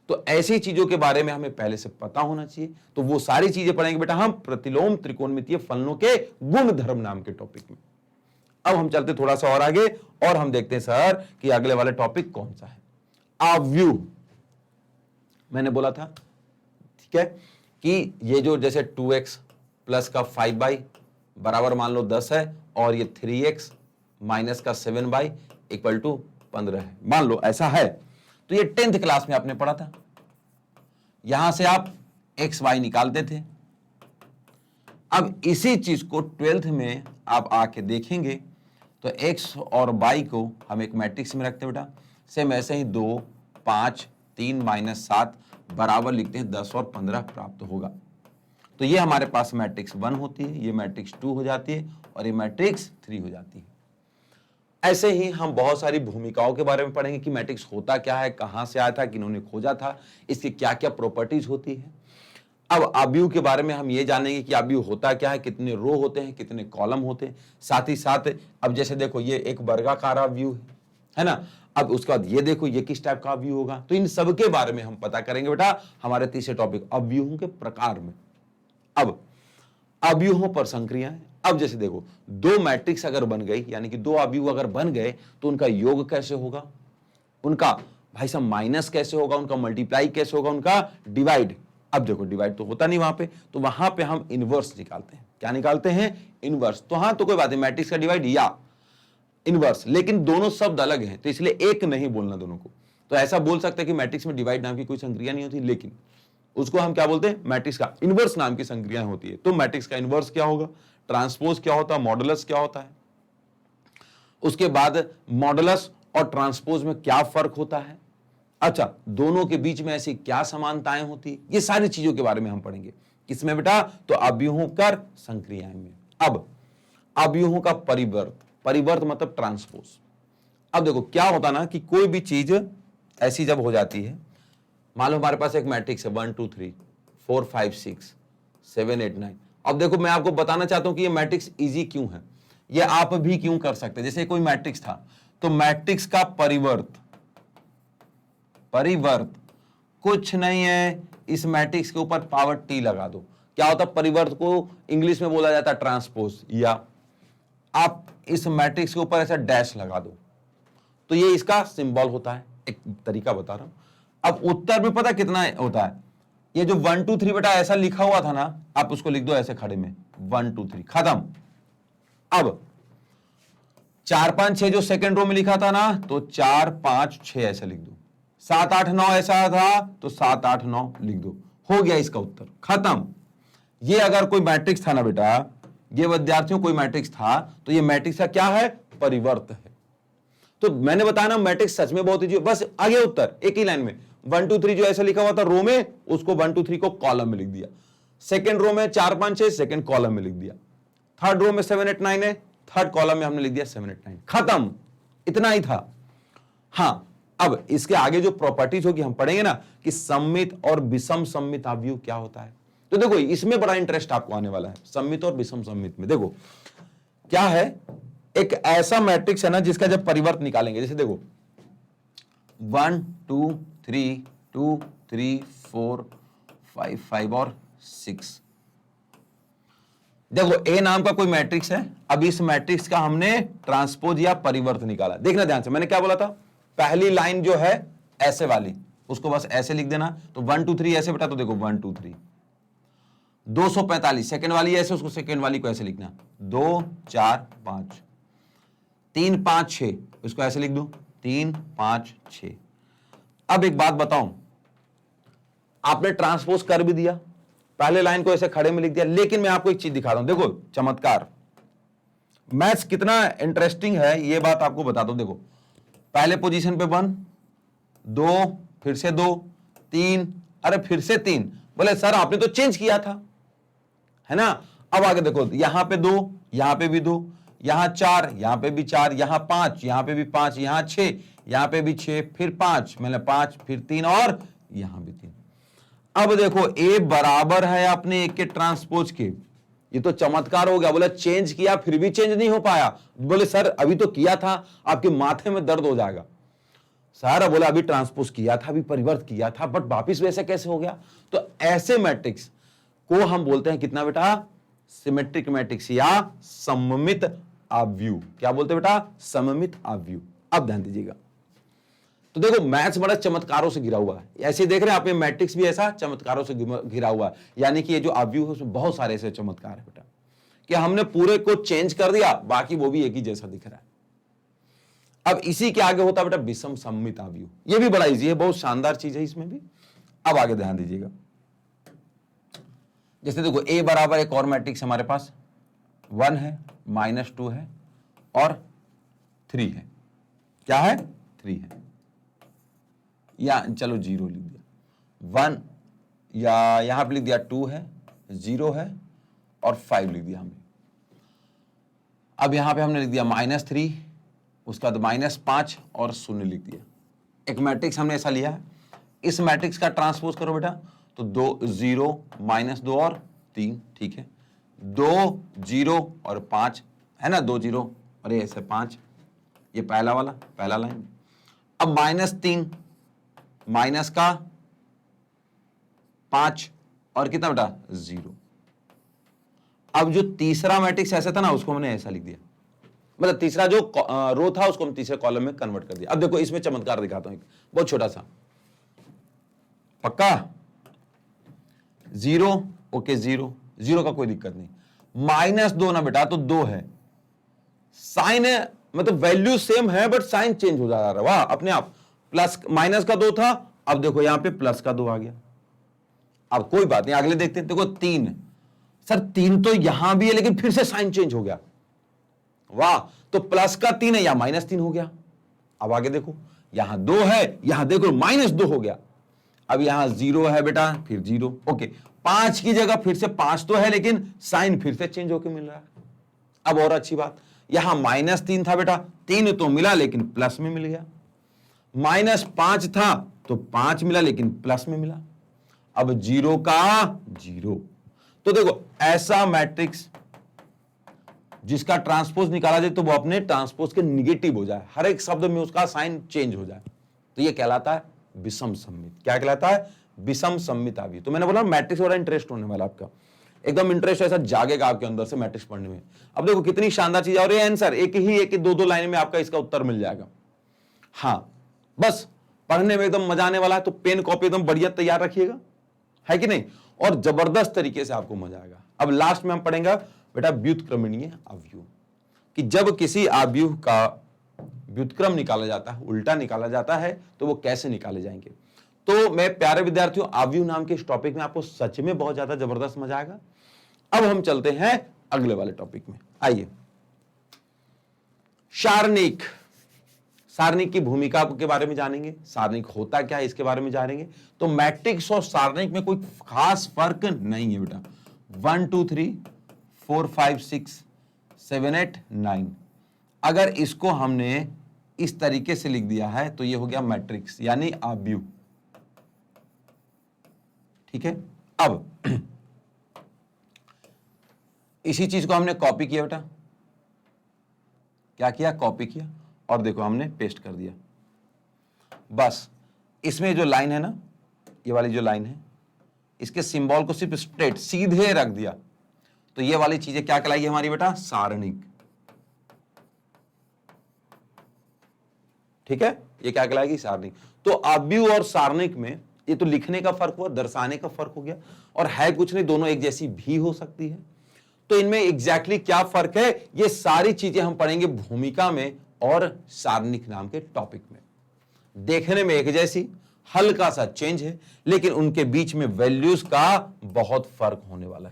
तो ऐसी चीजों के बारे में हमें पहले से पता होना चाहिए। तो वो सारी चीजें पढ़ेंगे बेटा हम प्रतिलोम त्रिकोणमितीय फलनों के गुण धर्म नाम के टॉपिक में। अब हम चलते थोड़ा सा और आगे और हम देखते हैं सर कि अगले वाले टॉपिक कौन सा है। आव्यूह, मैंने बोला था ठीक है कि ये जो जैसे 2x प्लस का 5y बराबर मान लो 10 है और ये 3x माइनस का 7y इक्वल टू 15 है, मान लो ऐसा है। तो ये 10th क्लास में आपने पढ़ा था। यहां से आप एक्स वाई निकालते थे। अब इसी चीज को 12th में आप आके देखेंगे तो x और y को हम एक मैट्रिक्स में रखते हैं बेटा। सेम ऐसे ही 2 5 3 माइनस 7 बराबर लिखते हैं 10 और 15 प्राप्त होगा। तो ये हमारे पास मैट्रिक्स 1 होती है, ये मैट्रिक्स 2 हो जाती है और ये मैट्रिक्स 3 हो जाती है। ऐसे ही हम बहुत सारी भूमिकाओं के बारे में पढ़ेंगे कि मैट्रिक्स होता क्या है, कहां से आया था, किन्होंने खोजा था, इसकी क्या क्या प्रॉपर्टीज होती है। अब आव्यूह के बारे में हम ये जानेंगे कि आव्यूह होता क्या है, कितने रो होते हैं, कितने कॉलम होते हैं। साथ ही साथ अब जैसे देखो ये एक वर्गाकार आव्यूह है ना। अब उसके बाद ये देखो ये किस टाइप का आव्यूह होगा। तो इन सब के बारे में हम पता करेंगे बेटा हमारे तीसरे टॉपिक आव्यूहों के प्रकार में। अब आव्यूहों पर संक्रियाएं। अब जैसे देखो दो मैट्रिक्स अगर बन गई यानी कि दो आव्यूह अगर बन गए तो उनका योग कैसे होगा, उनका भाई साहब माइनस कैसे होगा, उनका मल्टीप्लाई कैसे होगा, उनका डिवाइड। अब देखो डिवाइड तो होता नहीं वहां पे, तो वहां पे हम इनवर्स निकालते हैं। क्या निकालते हैं? इनवर्स। तो हाँ तो कोई बात नहीं, मैट्रिक्स का डिवाइड या इनवर्स, लेकिन दोनों शब्द अलग हैं तो इसलिए एक नहीं बोलना दोनों को। तो ऐसा बोल सकते हैं कि मैट्रिक्स में डिवाइड नाम की कोई संक्रिया नहीं होती, लेकिन उसको हम क्या बोलते हैं? मैट्रिक्स का इनवर्स नाम की संक्रिया होती है। तो मैट्रिक्स का इनवर्स क्या होगा, ट्रांसपोज क्या होता है, मॉडुलस क्या होता है, उसके बाद मॉडुलस और ट्रांसपोज में क्या फर्क होता है, अच्छा दोनों के बीच में ऐसी क्या समानताएं होती है, ये सारी चीजों के बारे में हम पढ़ेंगे। किसमें बेटा? तो आव्यूहों कर संक्रियाएं में। अब आव्यूहों का परिवर्त, परिवर्त मतलब ट्रांसपोज। अब देखो क्या होता ना कि कोई भी चीज ऐसी जब हो जाती है, मान लो हमारे पास एक मैट्रिक्स है 1 2 3 4 5 6 7 8 9। अब देखो मैं आपको बताना चाहता हूं कि ये मैट्रिक्स इजी क्यों है, ये आप भी क्यों कर सकते हैं। जैसे कोई मैट्रिक्स था तो मैट्रिक्स का परिवर्त, परिवर्त कुछ नहीं है, इस मैट्रिक्स के ऊपर पावर टी लगा दो। क्या होता है? परिवर्त को इंग्लिश में बोला जाता है ट्रांसपोज, या आप इस मैट्रिक्स के ऊपर ऐसा डैश लगा दो तो ये इसका सिंबल होता है। एक तरीका बता रहा हूं। अब उत्तर में पता कितना होता है? ये जो 1 2 3 बेटा ऐसा लिखा हुआ था ना, आप उसको लिख दो ऐसे खड़े में 1 2 3 खत्म। अब 4 5 6 जो सेकंड रो में लिखा था ना, तो 4 5 6 ऐसे लिख दो। 7 8 9 ऐसा था तो 7 8 9 लिख दो। हो गया इसका उत्तर, खत्म। ये अगर कोई मैट्रिक्स था ना बेटा, ये विद्यार्थियों कोई मैट्रिक्स था तो ये मैट्रिक्स का क्या है? परिवर्त है। तो मैंने बताया ना मैट्रिक्स सच में बहुत इजी, बस आगे उत्तर एक ही लाइन में 1 2 3 जो ऐसा लिखा हुआ था रो में, उसको 1 2 3 को कॉलम में लिख दिया। सेकंड रो में 4 5 6 सेकंड कॉलम में लिख दिया। थर्ड रो में 7 8 9 है, थर्ड कॉलम में हमने लिख दिया 7 8 9, खत्म। इतना ही था। हाँ अब इसके आगे जो प्रॉपर्टीज होगी हम पढ़ेंगे ना कि सममित और विषम सममित आव्यूह क्या होता है। तो देखो इसमें बड़ा इंटरेस्ट आपको आने वाला है, सममित और विषम सममित में। देखो क्या है, एक ऐसा मैट्रिक्स है ना जिसका जब परिवर्त निकालेंगे, जैसे देखो 1 2 3 2 3 4 5 5 और 6। देखो ए नाम का कोई मैट्रिक्स है। अब इस मैट्रिक्स का हमने ट्रांसपोज या परिवर्त निकाला। देखना ध्यान से, मैंने क्या बोला था? पहली लाइन जो है ऐसे वाली उसको बस ऐसे लिख देना। तो 1 2 3 ऐसे बेटा, तो देखो 1 2 3 245। सेकंड वाली ऐसे, उसको सेकंड वाली को ऐसे लिखना 2 4 5 3 5 6, इसको ऐसे लिख दो 3 5 6। अब एक बात बताऊं, आपने ट्रांसपोज कर भी दिया, पहले लाइन को ऐसे खड़े में लिख दिया, लेकिन मैं आपको एक चीज दिखा रहा हूं। देखो चमत्कार, मैथ्स कितना इंटरेस्टिंग है ये बात आपको बता दो। देखो पहले पोजीशन पे 1 2 फिर से 2 3, अरे फिर से 3। बोले सर आपने तो चेंज किया था, है ना। अब आगे देखो यहां पे 2, यहां पे भी 2, यहां 4, यहां पे भी 4, यहां 5, यहां पे भी 5, यहां 6, यहां पे भी 6, फिर 5, मतलब 5, फिर 3 और यहां भी 3। अब देखो ए बराबर है अपने एक के ट्रांसपोज के। ये तो चमत्कार हो गया। बोले चेंज किया फिर भी चेंज नहीं हो पाया। बोले सर अभी तो किया था, आपके माथे में दर्द हो जाएगा। सारा बोला अभी ट्रांसपोज किया था, अभी परिवर्त किया था, बट वापिस वैसे कैसे हो गया? तो ऐसे मैट्रिक्स को हम बोलते हैं कितना बेटा? सिमेट्रिक मैट्रिक्स या सममित आव्यूह। क्या बोलते हैं बेटा? सममित आव्यूह। अब ध्यान दीजिएगा, तो देखो मैथ्स बड़ा चमत्कारों से घिरा हुआ है। ऐसे देख रहे हैं आप, ये मैट्रिक्स भी ऐसा चमत्कारों से घिरा हुआ है। यानी कि ये जो आव्यूह है उसमें बहुत सारे ऐसे चमत्कार है बेटा, कि हमने पूरे को चेंज कर दिया, बाकी वो भी एक ही जैसा दिख रहा है। अब इसी के आगे होता है बेटा विषम सममित आव्यूह। ये भी बड़ा इजी है, बहुत शानदार चीज है इसमें भी। अब आगे ध्यान दीजिएगा, जैसे देखो a बराबर एक और मैट्रिक्स हमारे पास 1 है, -2 है और 3 है। क्या है? 3 है, या चलो 0 लिख दिया, 1 या यहां पे लिख दिया 2 है, 0 है और 5 लिख दिया हमने। अब यहां पे हमने लिख दिया -3, उसका बाद -5 और 0 लिख दिया। एक मैट्रिक्स हमने ऐसा लिया है, इस मैट्रिक्स का ट्रांसपोज करो बेटा, तो 2 0 -2 और 3, ठीक है, 2 0 और 5 है ना, 2 0 और ये ऐसे 5, ये पहला वाला पहला लाइन। अब -3 माइनस का 5 और कितना बेटा? 0। अब जो तीसरा मैट्रिक्स ऐसा था ना, उसको हमने ऐसा लिख दिया, मतलब तीसरा जो रो था उसको हम तीसरे कॉलम में कन्वर्ट कर दिया। अब देखो इसमें चमत्कार दिखाता हूं, एक बहुत छोटा सा, पक्का 0, ओके 0 0 का कोई दिक्कत नहीं, -2 ना बेटा, तो 2 है, साइन है, मतलब वैल्यू सेम है बट साइन चेंज हो जा रहा है, वाह अपने आप। प्लस माइनस का 2 था, अब देखो यहां पे प्लस का 2 आ गया। अब कोई बात नहीं, अगले देखते हैं। देखो 3, सर 3 तो यहां भी है लेकिन फिर से साइन चेंज हो गया, वाह, तो प्लस का 3 है या -3 हो गया। अब आगे देखो, यहां 2 है, यहां देखो -2 हो गया। अब यहां 0 है बेटा, फिर 0, ओके, 5 की जगह फिर से 5 तो है लेकिन साइन फिर से चेंज होकर मिल रहा है। अब और अच्छी बात, यहां -3 था बेटा, 3 तो मिला लेकिन प्लस में मिल गया, -5 था तो 5 मिला लेकिन प्लस में मिला। अब 0 का 0, तो देखो ऐसा मैट्रिक्स जिसका ट्रांसपोज निकाला जाए तो वो अपने ट्रांसपोज के निगेटिव हो जाए, हर एक शब्द में उसका साइन चेंज हो जाए, तो ये कहलाता है विषम सममित। क्या कहलाता है? विषम सममित आव्यूह। तो मैंने बोला मैट्रिक्स बड़ा इंटरेस्ट होने वाला, आपका एकदम इंटरेस्ट ऐसा जागेगा आपके अंदर से मैट्रिक्स पढ़ने में। अब देखो कितनी शानदार चीज है, और ये आंसर एक दो लाइन में आपका इसका उत्तर मिल जाएगा। हाँ, बस पढ़ने में एकदम मजा आने वाला है, तो पेन कॉपी एकदम बढ़िया तैयार रखिएगा, है कि नहीं, और जबरदस्त तरीके से आपको मजा आएगा। अब लास्ट में हम पढ़ेंगे बेटा व्युत्क्रमणीय आव्यूह, कि जब किसी आव्यूह का व्युत्क्रम निकाला जाता है, उल्टा निकाला जाता है, तो वो कैसे निकाले जाएंगे। तो मैं प्यारे विद्यार्थियों, आव्यूह नाम के इस टॉपिक में आपको सच में बहुत ज्यादा जबरदस्त मजा आएगा। अब हम चलते हैं अगले वाले टॉपिक में, आइए। सारणिक, सारणिक की भूमिका के बारे में जानेंगे, सारणिक होता क्या है इसके बारे में जानेंगे। तो मैट्रिक्स और सारणिक में कोई खास फर्क नहीं है बेटा। 1 2 3 4 5 6 7 8 9, अगर इसको हमने इस तरीके से लिख दिया है तो ये हो गया मैट्रिक्स यानी आव्यूह, ठीक है। अब इसी चीज को हमने कॉपी किया बेटा, क्या किया? कॉपी किया, और देखो हमने पेस्ट कर दिया। बस इसमें जो लाइन है ना, ये वाली जो लाइन है, इसके सिंबल को सिर्फ स्ट्रेट सीधे रख दिया, तो ये वाली चीजें क्या कहलाएगी हमारी बेटा? सारणिक, ठीक है, ये क्या कहलाएगी? सारणिक। तो आव्यूह और सारणिक में ये तो लिखने का फर्क हुआ, दर्शाने का फर्क हो गया, और है कुछ नहीं, दोनों एक जैसी भी हो सकती है। तो इनमें एग्जैक्टली क्या फर्क है, ये सारी चीजें हम पढ़ेंगे भूमिका में और सारणिक नाम के टॉपिक में। देखने में एक जैसी, हल्का सा चेंज है, लेकिन उनके बीच में वैल्यूज का बहुत फर्क होने वाला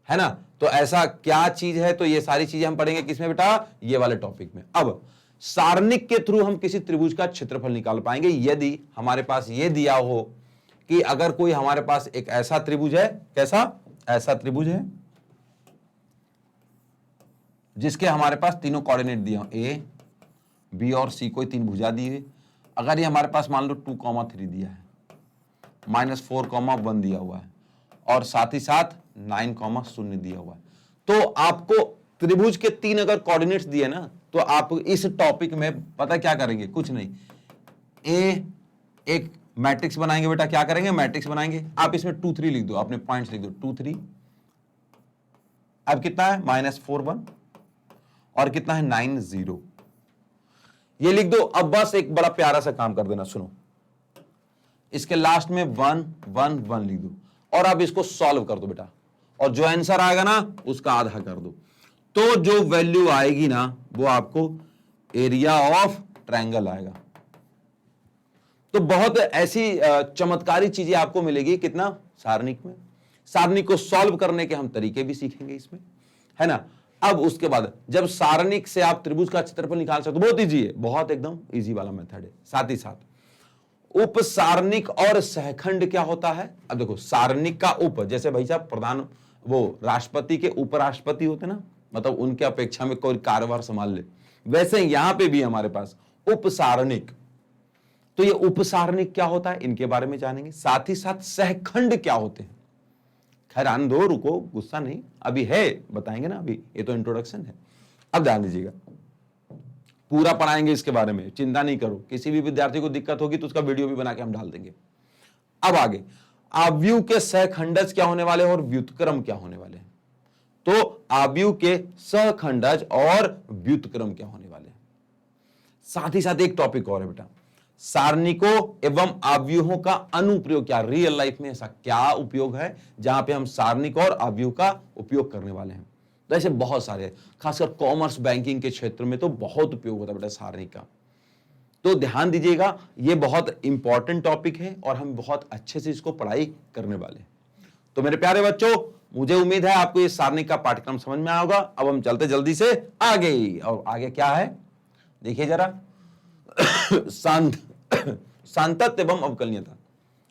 है ना। तो ऐसा क्या चीज है, तो ये सारी चीजें हम पढ़ेंगे किसमें बेटा? ये वाले टॉपिक में। अब सारणिक के थ्रू हम किसी त्रिभुज का क्षेत्रफल निकाल पाएंगे यदि हमारे पास ये दिया हो कि अगर कोई हमारे पास एक ऐसा त्रिभुज है, कैसा? ऐसा त्रिभुज है जिसके हमारे पास तीनों कोऑर्डिनेट दिए हो, ए बी और सी, कोई तीन भुजा दी है। अगर ये हमारे पास मान लो 2,3 दिया है, -4,1 दिया हुआ है, और साथ ही साथ 9,0 दिया हुआ है, तो आपको त्रिभुज के 3 अगर कोऑर्डिनेट्स दिए ना, तो आप इस टॉपिक में पता क्या करेंगे? कुछ नहीं, ए एक मैट्रिक्स बनाएंगे बेटा, क्या करेंगे मैट्रिक्स बनाएंगे। आप इसमें 2 3 लिख दो, अपने पॉइंट्स लिख दो 2 3। अब कितना है -4 1 और कितना है 9 0, ये लिख दो। अब बस एक बड़ा प्यारा सा काम कर देना, सुनो, इसके लास्ट में 1 1 1 लिख दो और अब इसको सॉल्व कर दो बेटा, और जो आंसर आएगा ना उसका आधा कर दो, तो जो वैल्यू आएगी ना वो आपको एरिया ऑफ ट्रायंगल आएगा। तो बहुत ऐसी चमत्कारी चीजें आपको मिलेगी कितना सारणिक में। सारणिक को सॉल्व करने के हम तरीके भी सीखेंगे इसमें, है ना। अब उसके बाद जब सारणिक से आप त्रिभुज का क्षेत्रफल निकाल सकते हो, बहुत इजी है, बहुत एकदम इजी वाला मेथड है। साथ ही साथ उप सारणिक और सहखंड क्या होता है। अब देखो सारणिक का उप, जैसे भाई साहब प्रधान वो राष्ट्रपति के उपराष्ट्रपति होते ना, मतलब उनके अपेक्षा में कोई कार्यभार संभाल ले, वैसे यहां पे भी हमारे पास उप सारणिक। तो ये उपसारणिक क्या होता है इनके बारे में जानेंगे, साथ ही साथ सहखंड क्या होते हैं। खैर आने दो, रुको, गुस्सा नहीं, अभी है बताएंगे ना, अभी ये तो इंट्रोडक्शन है। अब ध्यान दीजिएगा, पूरा पढ़ाएंगे इसके बारे में, चिंता नहीं करो। किसी भी विद्यार्थी को दिक्कत होगी तो उसका वीडियो भी बना के हम डाल देंगे। अब आगे आव्यूह के सहखंडज क्या होने वाले हैं और व्युत्क्रम क्या होने वाले हैं। तो आव्यूह के सहखंडज और व्युत्क्रम क्या होने वाले हैं। साथ ही साथ एक टॉपिक और है बेटा, सारणिकों एवं आव्यूहों का अनुप्रयोग क्या, रियल लाइफ में ऐसा क्या उपयोग है जहां पे हम सारणिक और आव्यूह का उपयोग करने वाले हैं। तो ऐसे बहुत सारे, खासकर कॉमर्स बैंकिंग के क्षेत्र में तो बहुत उपयोग होता है बेटा सारणिक का। तो ध्यान दीजिएगा, ये बहुत इंपॉर्टेंट टॉपिक है और हम बहुत अच्छे से इसको पढ़ाई करने वाले हैं। तो मेरे प्यारे बच्चों, मुझे उम्मीद है आपको ये सारणिक का पाठ्यक्रम समझ में आया होगा। अब हम चलते जल्दी से आगे, और आगे क्या है देखिए जरा, सांतत्य एवं अवकलनीयता।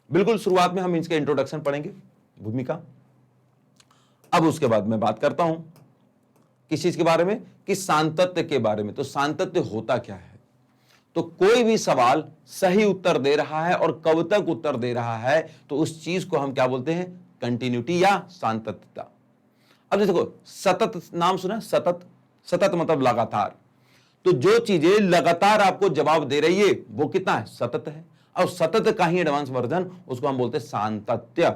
बिल्कुल शुरुआत में हम इसके इंट्रोडक्शन पढ़ेंगे, भूमिका। अब उसके बाद मैं बात करता हूं किस चीज के बारे में, कि सांतत्य के बारे में। तो सांतत्य होता क्या है। तो कोई भी सवाल सही उत्तर दे रहा है और कब तक उत्तर दे रहा है, तो उस चीज को हम क्या बोलते हैं, कंटिन्यूटी या सांतत्यता। अब देखो सतत नाम सुना, सतत, सतत मतलब लगातार। तो जो चीजें लगातार आपको जवाब दे रही है वो कितना है, सतत है। और सतत का ही एडवांस वर्जन, उसको हम बोलते हैं सांतत्य।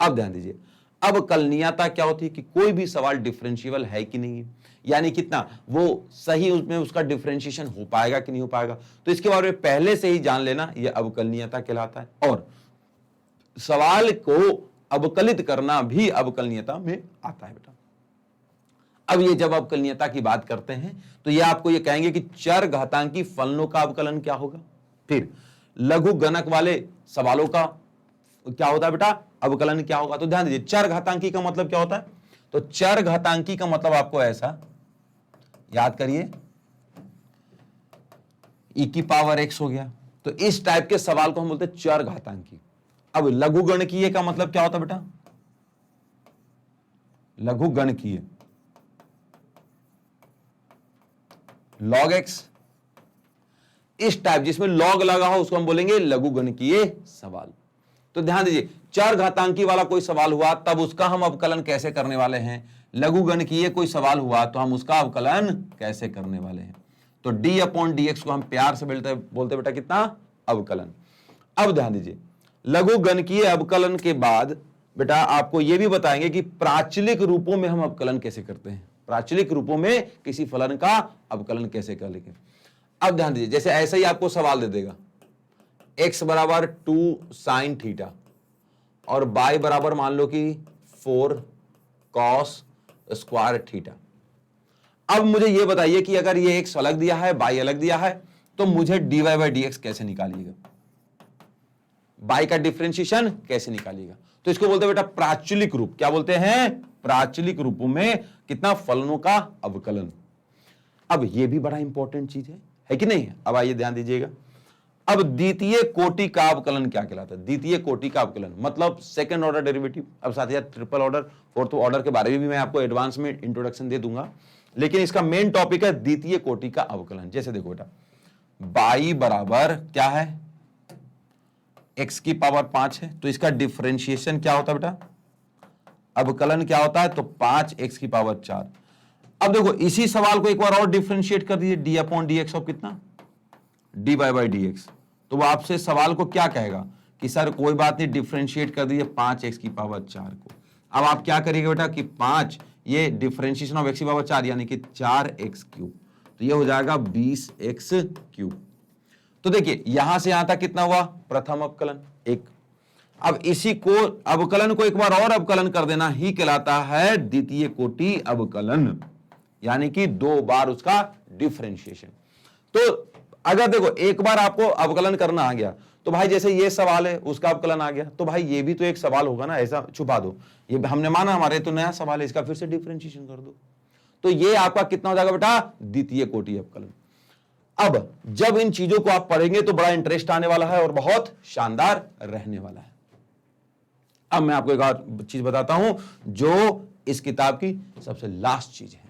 अब ध्यान दीजिए, अब कलनीयता क्या होती है कि कोई भी सवाल डिफरेंशिएबल है कि नहीं है, यानी कितना वो सही उसमें उसका डिफरेंशिएशन हो पाएगा कि नहीं हो पाएगा। तो इसके बारे में पहले से ही जान लेना, यह अवकलनीयता कहलाता है। और सवाल को अवकलित करना भी अवकलनीयता में आता है बेटा। अब ये जब अवकलनीयता की बात करते हैं तो ये आपको ये कहेंगे कि चर घातांकी फलनों का अवकलन क्या होगा। फिर लघु गणक वाले सवालों का क्या होता है बेटा, अवकलन क्या होगा। तो ध्यान दीजिए, चर घातांकी का मतलब क्या होता है। तो चर घातांकी का मतलब आपको ऐसा याद करिए, e की पावर x हो गया। तो इस टाइप के सवाल को हम बोलते हैं चर घातांकी। अब लघु गणकीय का मतलब क्या होता है बेटा, लघु गणकीय log x, इस टाइप जिसमें log लगा हो उसको हम बोलेंगे लघु गणकीय सवाल। तो ध्यान दीजिए, चर घातांकी वाला कोई सवाल हुआ तब उसका हम अवकलन कैसे करने वाले हैं, लघु गणकीय कोई सवाल हुआ तो हम उसका अवकलन कैसे करने वाले हैं। तो d/dx को हम प्यार से बोलते बेटा कितना, अवकलन। अब ध्यान दीजिए, लघु गणकीय अवकलन के बाद बेटा आपको यह भी बताएंगे कि प्राचलिक रूपों में हम अवकलन कैसे करते हैं, प्राचलिक रूपों में किसी फलन का अवकलन कैसे कर लेंगे। अब ध्यान दीजिए, जैसे ऐसा ही आपको सवाल दे देगा, x बराबर 2 sin थीटा और y बराबर मान लो कि 4 cos स्क्वायर थीटा। अब मुझे यह बताइए कि अगर ये x अलग दिया है, y अलग दिया है, तो मुझे dy/dx कैसे निकालिएगा, y का डिफरेंशिएशन कैसे निकालिएगा। तो इसको बोलते हैं बेटा प्राचलिक रूप। क्या बोलते हैं, प्राचलिक रूपों में कितना, फलनों का अवकलन। अब यह भी बड़ा इंपॉर्टेंट चीज है कि नहीं। अब आइए ध्यान दीजिएगा, अब द्वितीय कोटि का अवकलन क्या कहलाता है। द्वितीय कोटि का अवकलन मतलब सेकंड ऑर्डर डेरिवेटिव। अब साथ ही साथ ट्रिपल ऑर्डर, फोर्थ ऑर्डर के बारे में भी मैं आपको एडवांस में इंट्रोडक्शन दे दूंगा, लेकिन इसका मेन टॉपिक है द्वितीय कोटि का अवकलन। जैसे देखो बेटा, y बराबर क्या है, x की पावर 5 है, तो इसका डिफरेंशिएशन क्या होता है बेटा, अवकलन क्या होता है, तो 5x की पावर 4। अब देखो इसी सवाल को एक बार और डिफरेंशिएट कर दीजिए, d/dx ऑफ कितना D Y by D X. तो वो आपसे सवाल को क्या कहेगा कि सर कोई बात नहीं, डिफ्रेंशिएट कर दीजिए 5x की पावर 4 को। अब आप क्या करिएगा बेटा कि 5 ये डिफ्रेंशिएशन ऑफ x की पावर 4 यानी कि 4x क्यूब, तो ये हो जाएगा 20x क्यूब। तो देखिए यहां से यहां तक कितना हुआ, प्रथम अवकलन 1। अब इसी को अवकलन को एक बार और अवकलन कर देना ही कहलाता है द्वितीय कोटि अवकलन, यानी कि 2 बार उसका डिफरेंशिएशन। तो अगर देखो एक बार आपको अवकलन करना आ गया तो भाई जैसे ये सवाल है उसका अवकलन आ गया, तो भाई ये भी तो एक सवाल होगा ना, ऐसा छुपा दो, ये हमने माना हमारे तो नया सवाल है, इसका फिर से डिफरेंशिएशन कर दो। तो ये आपका कितना हो जाएगा बेटा, द्वितीय कोटि अवकलन। अब जब इन चीजों को आप पढ़ेंगे तो बड़ा इंटरेस्ट आने वाला है और बहुत शानदार रहने वाला है। अब मैं आपको एक और चीज बताता हूं जो इस किताब की सबसे लास्ट चीज है,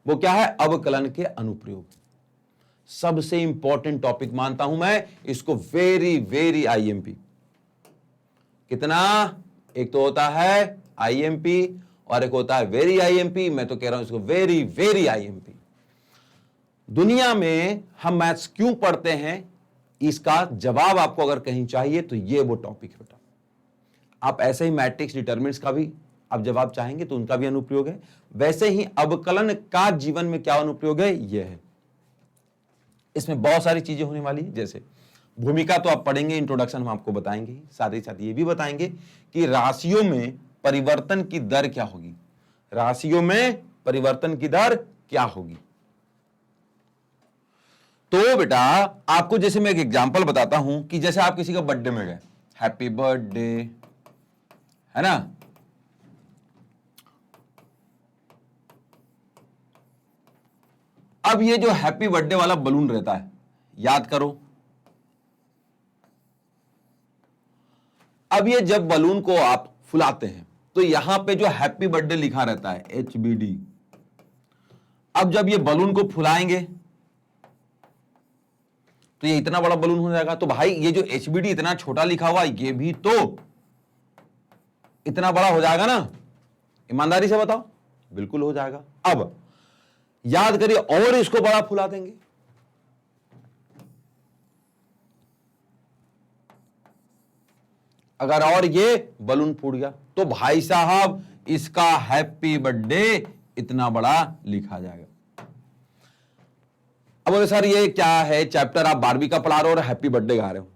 वो क्या है, अवकलन के अनुप्रयोग। सबसे इंपॉर्टेंट टॉपिक मानता हूं मैं इसको, वेरी वेरी आईएमपी। कितना, एक तो होता है आईएमपी और एक होता है वेरी आईएमपी। मैं तो कह रहा हूं इसको वेरी वेरी आईएमपी। दुनिया में हम मैथ्स क्यों पढ़ते हैं, इसका जवाब आपको अगर कहीं चाहिए तो ये वो टॉपिक है बेटा। आप ऐसे ही मैट्रिक्स डिटरमिनेंट्स का भी आप जवाब चाहेंगे तो उनका भी अनुप्रयोग है, वैसे ही अवकलन का जीवन में क्या अनुप्रयोग है, यह है। इसमें बहुत सारी चीजें होने वाली है, जैसे भूमिका तो आप पढ़ेंगे, इंट्रोडक्शन हम आपको बताएंगे ही, साथ ही साथ ये भी बताएंगे कि राशियों में परिवर्तन की दर क्या होगी, राशियों में परिवर्तन की दर क्या होगी। तो बेटा आपको जैसे मैं एक एग्जांपल बताता हूं कि जैसे आप किसी का बर्थडे में गए, हैप्पी बर्थडे, है ना, अब ये जो हैप्पी बर्थडे वाला बलून रहता है, याद करो, अब ये जब बलून को आप फुलाते हैं तो यहां पे जो हैप्पी बर्थडे लिखा रहता है HBD, अब जब ये बलून को फुलाएंगे तो ये इतना बड़ा बलून हो जाएगा। तो भाई ये जो HBD इतना छोटा लिखा हुआ, ये भी तो इतना बड़ा हो जाएगा ना, ईमानदारी से बताओ, बिल्कुल हो जाएगा। अब याद करिए और इसको बड़ा फुला देंगे, अगर और ये बलून फूट गया तो भाई साहब इसका हैप्पी बर्थडे इतना बड़ा लिखा जाएगा। अब बोले सर ये क्या है, चैप्टर आप 12वीं का पढ़ा रहे हो और हैप्पी बर्थडे गा रहे हो।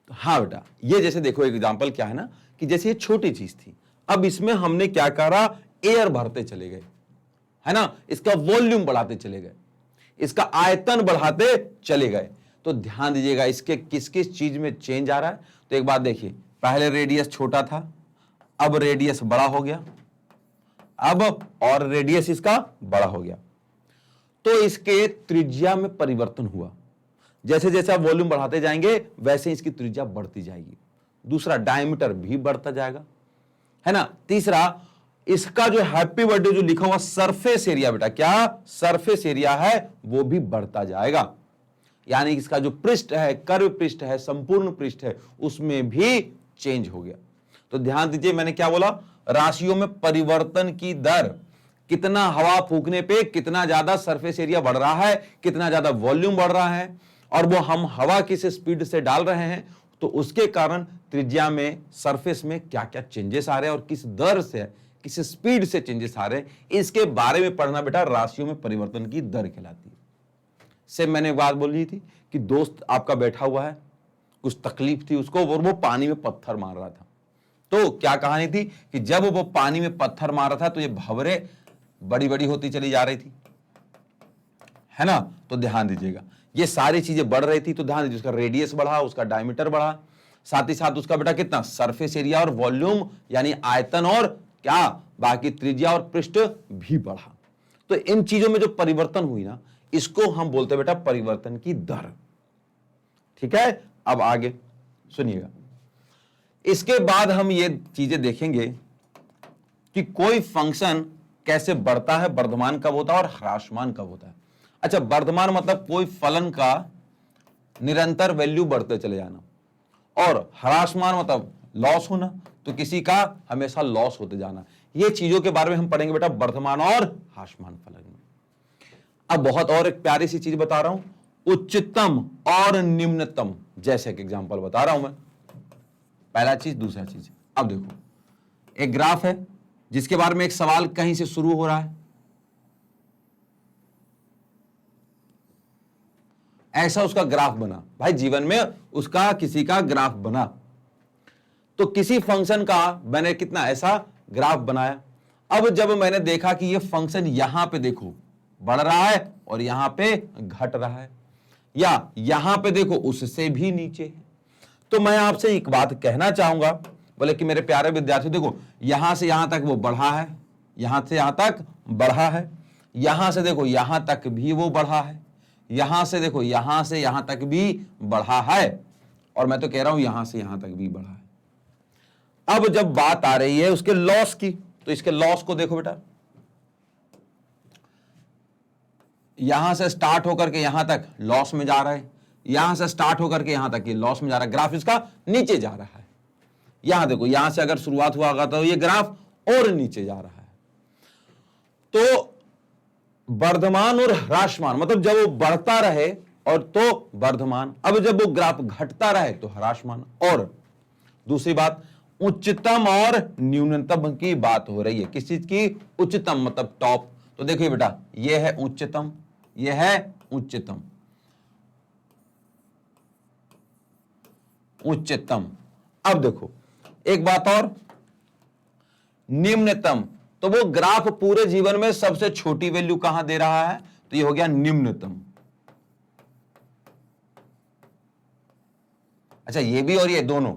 तो हाँ बेटा, ये जैसे देखो एक एग्जांपल क्या है ना, कि जैसे ये छोटी चीज थी, अब इसमें हमने क्या करा, एयर भरते चले गए, है ना, इसका वॉल्यूम बढ़ाते चले गए, इसका आयतन बढ़ाते चले गए। तो ध्यान दीजिएगा इसके किस किस चीज में चेंज आ रहा है। तो एक बात देखिए, पहले रेडियस छोटा था, अब रेडियस बड़ा हो गया, अब और रेडियस इसका बड़ा हो गया, तो इसके त्रिज्या में परिवर्तन हुआ। जैसे जैसे आप वॉल्यूम बढ़ाते जाएंगे वैसे इसकी त्रिज्या बढ़ती जाएगी। दूसरा, डायमीटर भी बढ़ता जाएगा, है ना। तीसरा, इसका जो हैप्पी बर्थडे जो लिखा हुआ सरफेस एरिया, बेटा क्या सरफेस एरिया है, वो भी बढ़ता जाएगा, यानी इसका जो पृष्ठ है, कर्व पृष्ठ है, संपूर्ण पृष्ठ है, उसमें भी चेंज हो गया। तो ध्यान दीजिए मैंने क्या बोला, राशियों में परिवर्तन की दर, कितना हवा फूकने पे कितना ज्यादा सरफेस एरिया बढ़ रहा है, कितना ज्यादा वॉल्यूम बढ़ रहा है, और वो हम हवा किस स्पीड से डाल रहे हैं, तो उसके कारण त्रिज्या में, सरफेस में क्या क्या चेंजेस आ रहे हैं और किस दर से, किस स्पीड से चेंजेस आ रहे हैं, इसके बारे में पढ़ना बेटा राशियों में परिवर्तन की दर कहलाती है। से मैंने एक बात बोली थी कि दोस्त आपका बैठा हुआ है, कुछ तकलीफ थी उसको और वो पानी में पत्थर मार रहा था। तो क्या कहानी थी कि जब वो पानी में पत्थर मार रहा था तो ये भंवरे बड़ी बड़ी होती चली जा रही थी, है ना। तो ध्यान दीजिएगा ये सारी चीजें बढ़ रही थी, तो ध्यान दीजिए उसका रेडियस बढ़ा, उसका डायमीटर बढ़ा, साथ ही साथ उसका बेटा कितना सरफेस एरिया और वॉल्यूम यानी आयतन और क्या बाकी त्रिज्या और पृष्ठ भी बढ़ा। तो इन चीजों में जो परिवर्तन हुई ना, इसको हम बोलते हैं बेटा परिवर्तन की दर। ठीक है, अब आगे सुनिएगा। इसके बाद हम ये चीजें देखेंगे कि कोई फंक्शन कैसे बढ़ता है, वर्धमान कब होता है और ह्रासमान कब होता है। अच्छा, वर्धमान मतलब कोई फलन का निरंतर वैल्यू बढ़ते चले जाना, और ह्रासमान मतलब लॉस होना, तो किसी का हमेशा लॉस होते जाना। ये चीजों के बारे में हम पढ़ेंगे बेटा वर्धमान और ह्रासमान फलन में। अब बहुत और एक प्यारी सी चीज बता रहा हूं, उच्चतम और निम्नतम, जैसे एक एग्जांपल बता रहा हूं मैं। पहला चीज, दूसरा चीज। अब देखो, एक ग्राफ है जिसके बारे में एक सवाल कहीं से शुरू हो रहा है, ऐसा उसका ग्राफ बना। भाई जीवन में उसका किसी का ग्राफ बना, तो किसी फंक्शन का मैंने कितना ऐसा ग्राफ बनाया। अब जब मैंने देखा कि ये फंक्शन यहां पे देखो बढ़ रहा है और यहां पे घट रहा है, या यहां पे देखो उससे भी नीचे है, तो मैं आपसे एक बात कहना चाहूंगा, बोले कि मेरे प्यारे विद्यार्थी देखो, यहां से यहां तक वो बढ़ा है, यहां से यहां तक बढ़ा है, यहां से देखो यहां तक भी वो बढ़ा है, यहां से देखो यहां से यहां तक भी बढ़ा है, और मैं तो कह रहा हूं यहां से यहां तक भी बढ़ा है। अब जब बात आ रही है उसके लॉस की, तो इसके लॉस को देखो बेटा, यहां से स्टार्ट होकर के यहां तक लॉस में जा रहा है, यहां से स्टार्ट होकर के यहां तक ये लॉस में जा रहा है, ग्राफ इसका नीचे जा रहा है। यहां देखो, यहां से अगर शुरुआत हुआ होगा तो ये ग्राफ और नीचे जा रहा है। तो वर्धमान और ह्रासमान, मतलब जब वो बढ़ता रहे और तो वर्धमान, अब जब वो ग्राफ घटता रहे तो ह्रासमान। और दूसरी बात, उच्चतम और न्यूनतम की बात हो रही है। किस चीज की? उच्चतम मतलब टॉप। तो देखिए बेटा, ये है उच्चतम, ये है उच्चतम, उच्चतम। अब देखो एक बात और, निम्नतम, तो वो ग्राफ पूरे जीवन में सबसे छोटी वैल्यू कहां दे रहा है, तो ये हो गया निम्नतम। अच्छा, ये भी और ये दोनों,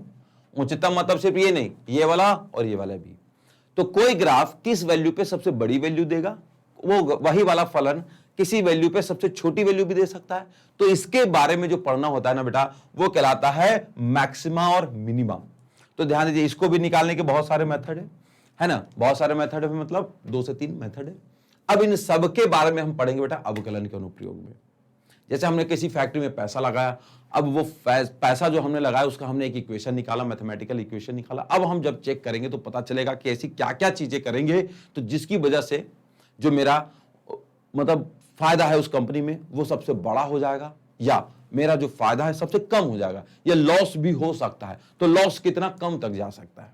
उच्चतम मतलब सिर्फ ये नहीं, ये वाला और ये वाला भी। तो कोई ग्राफ किस वैल्यू पे सबसे बड़ी वैल्यू देगा, वो वही वाला फलन किसी वैल्यू पे सबसे छोटी वैल्यू भी दे सकता है। तो इसके बारे में जो पढ़ना होता है ना बेटा, वो कहलाता है मैक्सिमा और मिनिमा। तो ध्यान दीजिए, इसको भी निकालने के बहुत सारे मेथड है ना, बहुत सारे मेथड है, मतलब 2 से 3 मेथड है। अब इन सब के बारे में हम पढ़ेंगे बेटा अवकलन के अनुप्रयोग में। जैसे हमने किसी फैक्ट्री में पैसा लगाया, अब वो पैसा जो हमने लगाया उसका हमने एक इक्वेशन निकाला, मैथमेटिकल इक्वेशन निकाला। अब हम जब चेक करेंगे तो पता चलेगा कि ऐसी क्या क्या चीजें करेंगे तो जिसकी वजह से जो मेरा मतलब फायदा है उस कंपनी में वो सबसे बड़ा हो जाएगा, या मेरा जो फायदा है सबसे कम हो जाएगा, या लॉस भी हो सकता है। तो लॉस कितना कम तक जा सकता है।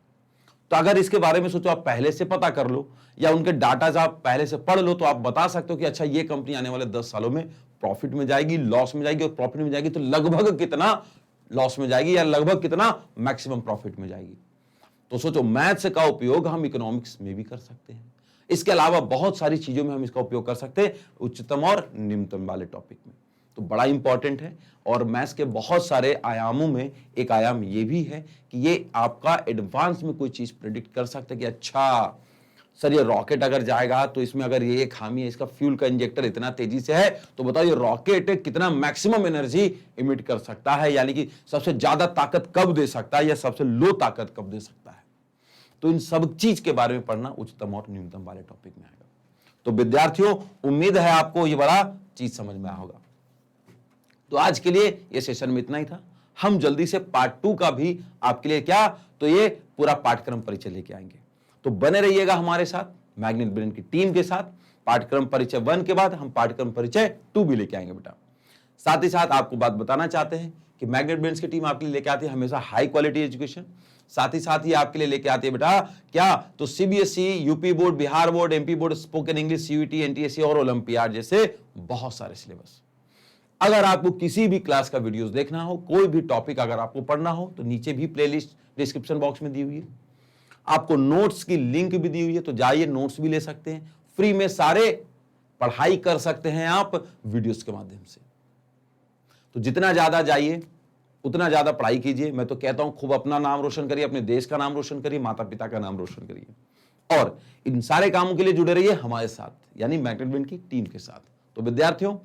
तो अगर इसके बारे में सोचो, आप पहले से पता कर लो या उनके डाटा आप पहले से पढ़ लो, तो आप बता सकते हो कि अच्छा ये कंपनी आने वाले 10 सालों में प्रॉफिट में जाएगी, लॉस में जाएगी, और प्रॉफिट में जाएगी तो लगभग कितना लॉस में जाएगी या लगभग कितना मैक्सिमम प्रॉफिट में जाएगी। तो सोचो, मैथ्स का उपयोग हम इकोनॉमिक्स में भी कर सकते हैं। इसके अलावा बहुत सारी चीजों में हम इसका उपयोग कर सकते हैं, उच्चतम और निम्नतम वाले टॉपिक में। तो बड़ा इंपॉर्टेंट है। और मैथ्स के बहुत सारे आयामों में एक आयाम ये भी है कि ये आपका एडवांस में कोई चीज प्रेडिक्ट कर सकता है कि अच्छा सर ये रॉकेट अगर जाएगा तो इसमें अगर ये खामी है, इसका फ्यूल का इंजेक्टर इतना तेजी से है, तो बताओ ये रॉकेट कितना मैक्सिमम एनर्जी इमिट कर सकता है, यानी कि सबसे ज्यादा ताकत कब दे सकता है या सबसे लो ताकत कब दे सकता है। तो इन सब चीज के बारे में पढ़ना उच्चतम और न्यूनतम वाले टॉपिक में आएगा। तो विद्यार्थियों, उम्मीद है आपको ये बड़ा चीज समझ में आया होगा। तो आज के लिए ये सेशन में इतना ही था। हम जल्दी से पार्ट 2 का भी आपके लिए क्या, तो ये पूरा पाठ्यक्रम परिचय लेके आएंगे। तो बने रहिएगा हमारे साथ, मैग्नेट ब्रेन की टीम के साथ। पाठ्यक्रम परिचय 1 के बाद हम पाठ्यक्रम परिचय 2 भी लेके आएंगे बेटा। साथ ही साथ आपको बात बताना चाहते हैं कि मैग्नेट ब्रेन की टीम आपके लिए लेके आती है हमेशा हाई क्वालिटी एजुकेशन। साथ ही आपके लिए लेके आती है बेटा क्या, तो CBSE, UP board, Bihar board, MP board, spoken English, CUET, NTSC और ओलंपियाड जैसे बहुत सारे सिलेबस। अगर आपको किसी भी क्लास का वीडियोस देखना हो, कोई भी टॉपिक अगर आपको पढ़ना हो, तो नीचे भी प्लेलिस्ट डिस्क्रिप्शन बॉक्स में दी हुई है। आपको नोट्स की लिंक भी दी हुई है, तो जाइए नोट्स भी ले सकते हैं। फ्री में सारे पढ़ाई कर सकते हैं आप वीडियोस के माध्यम से। तो जितना ज्यादा जाइए उतना ज्यादा पढ़ाई कीजिए। मैं तो कहता हूं खूब अपना नाम रोशन करिए, अपने देश का नाम रोशन करिए, माता पिता का नाम रोशन करिए, और इन सारे कामों के लिए जुड़े रहिए हमारे साथ, यानी मैग्नेट ब्रेन की टीम के साथ। तो विद्यार्थियों,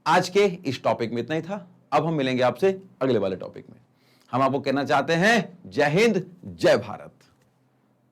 आज के इस टॉपिक में इतना ही था। अब हम मिलेंगे आपसे अगले वाले टॉपिक में। हम आपको कहना चाहते हैं जय हिंद, जय भारत।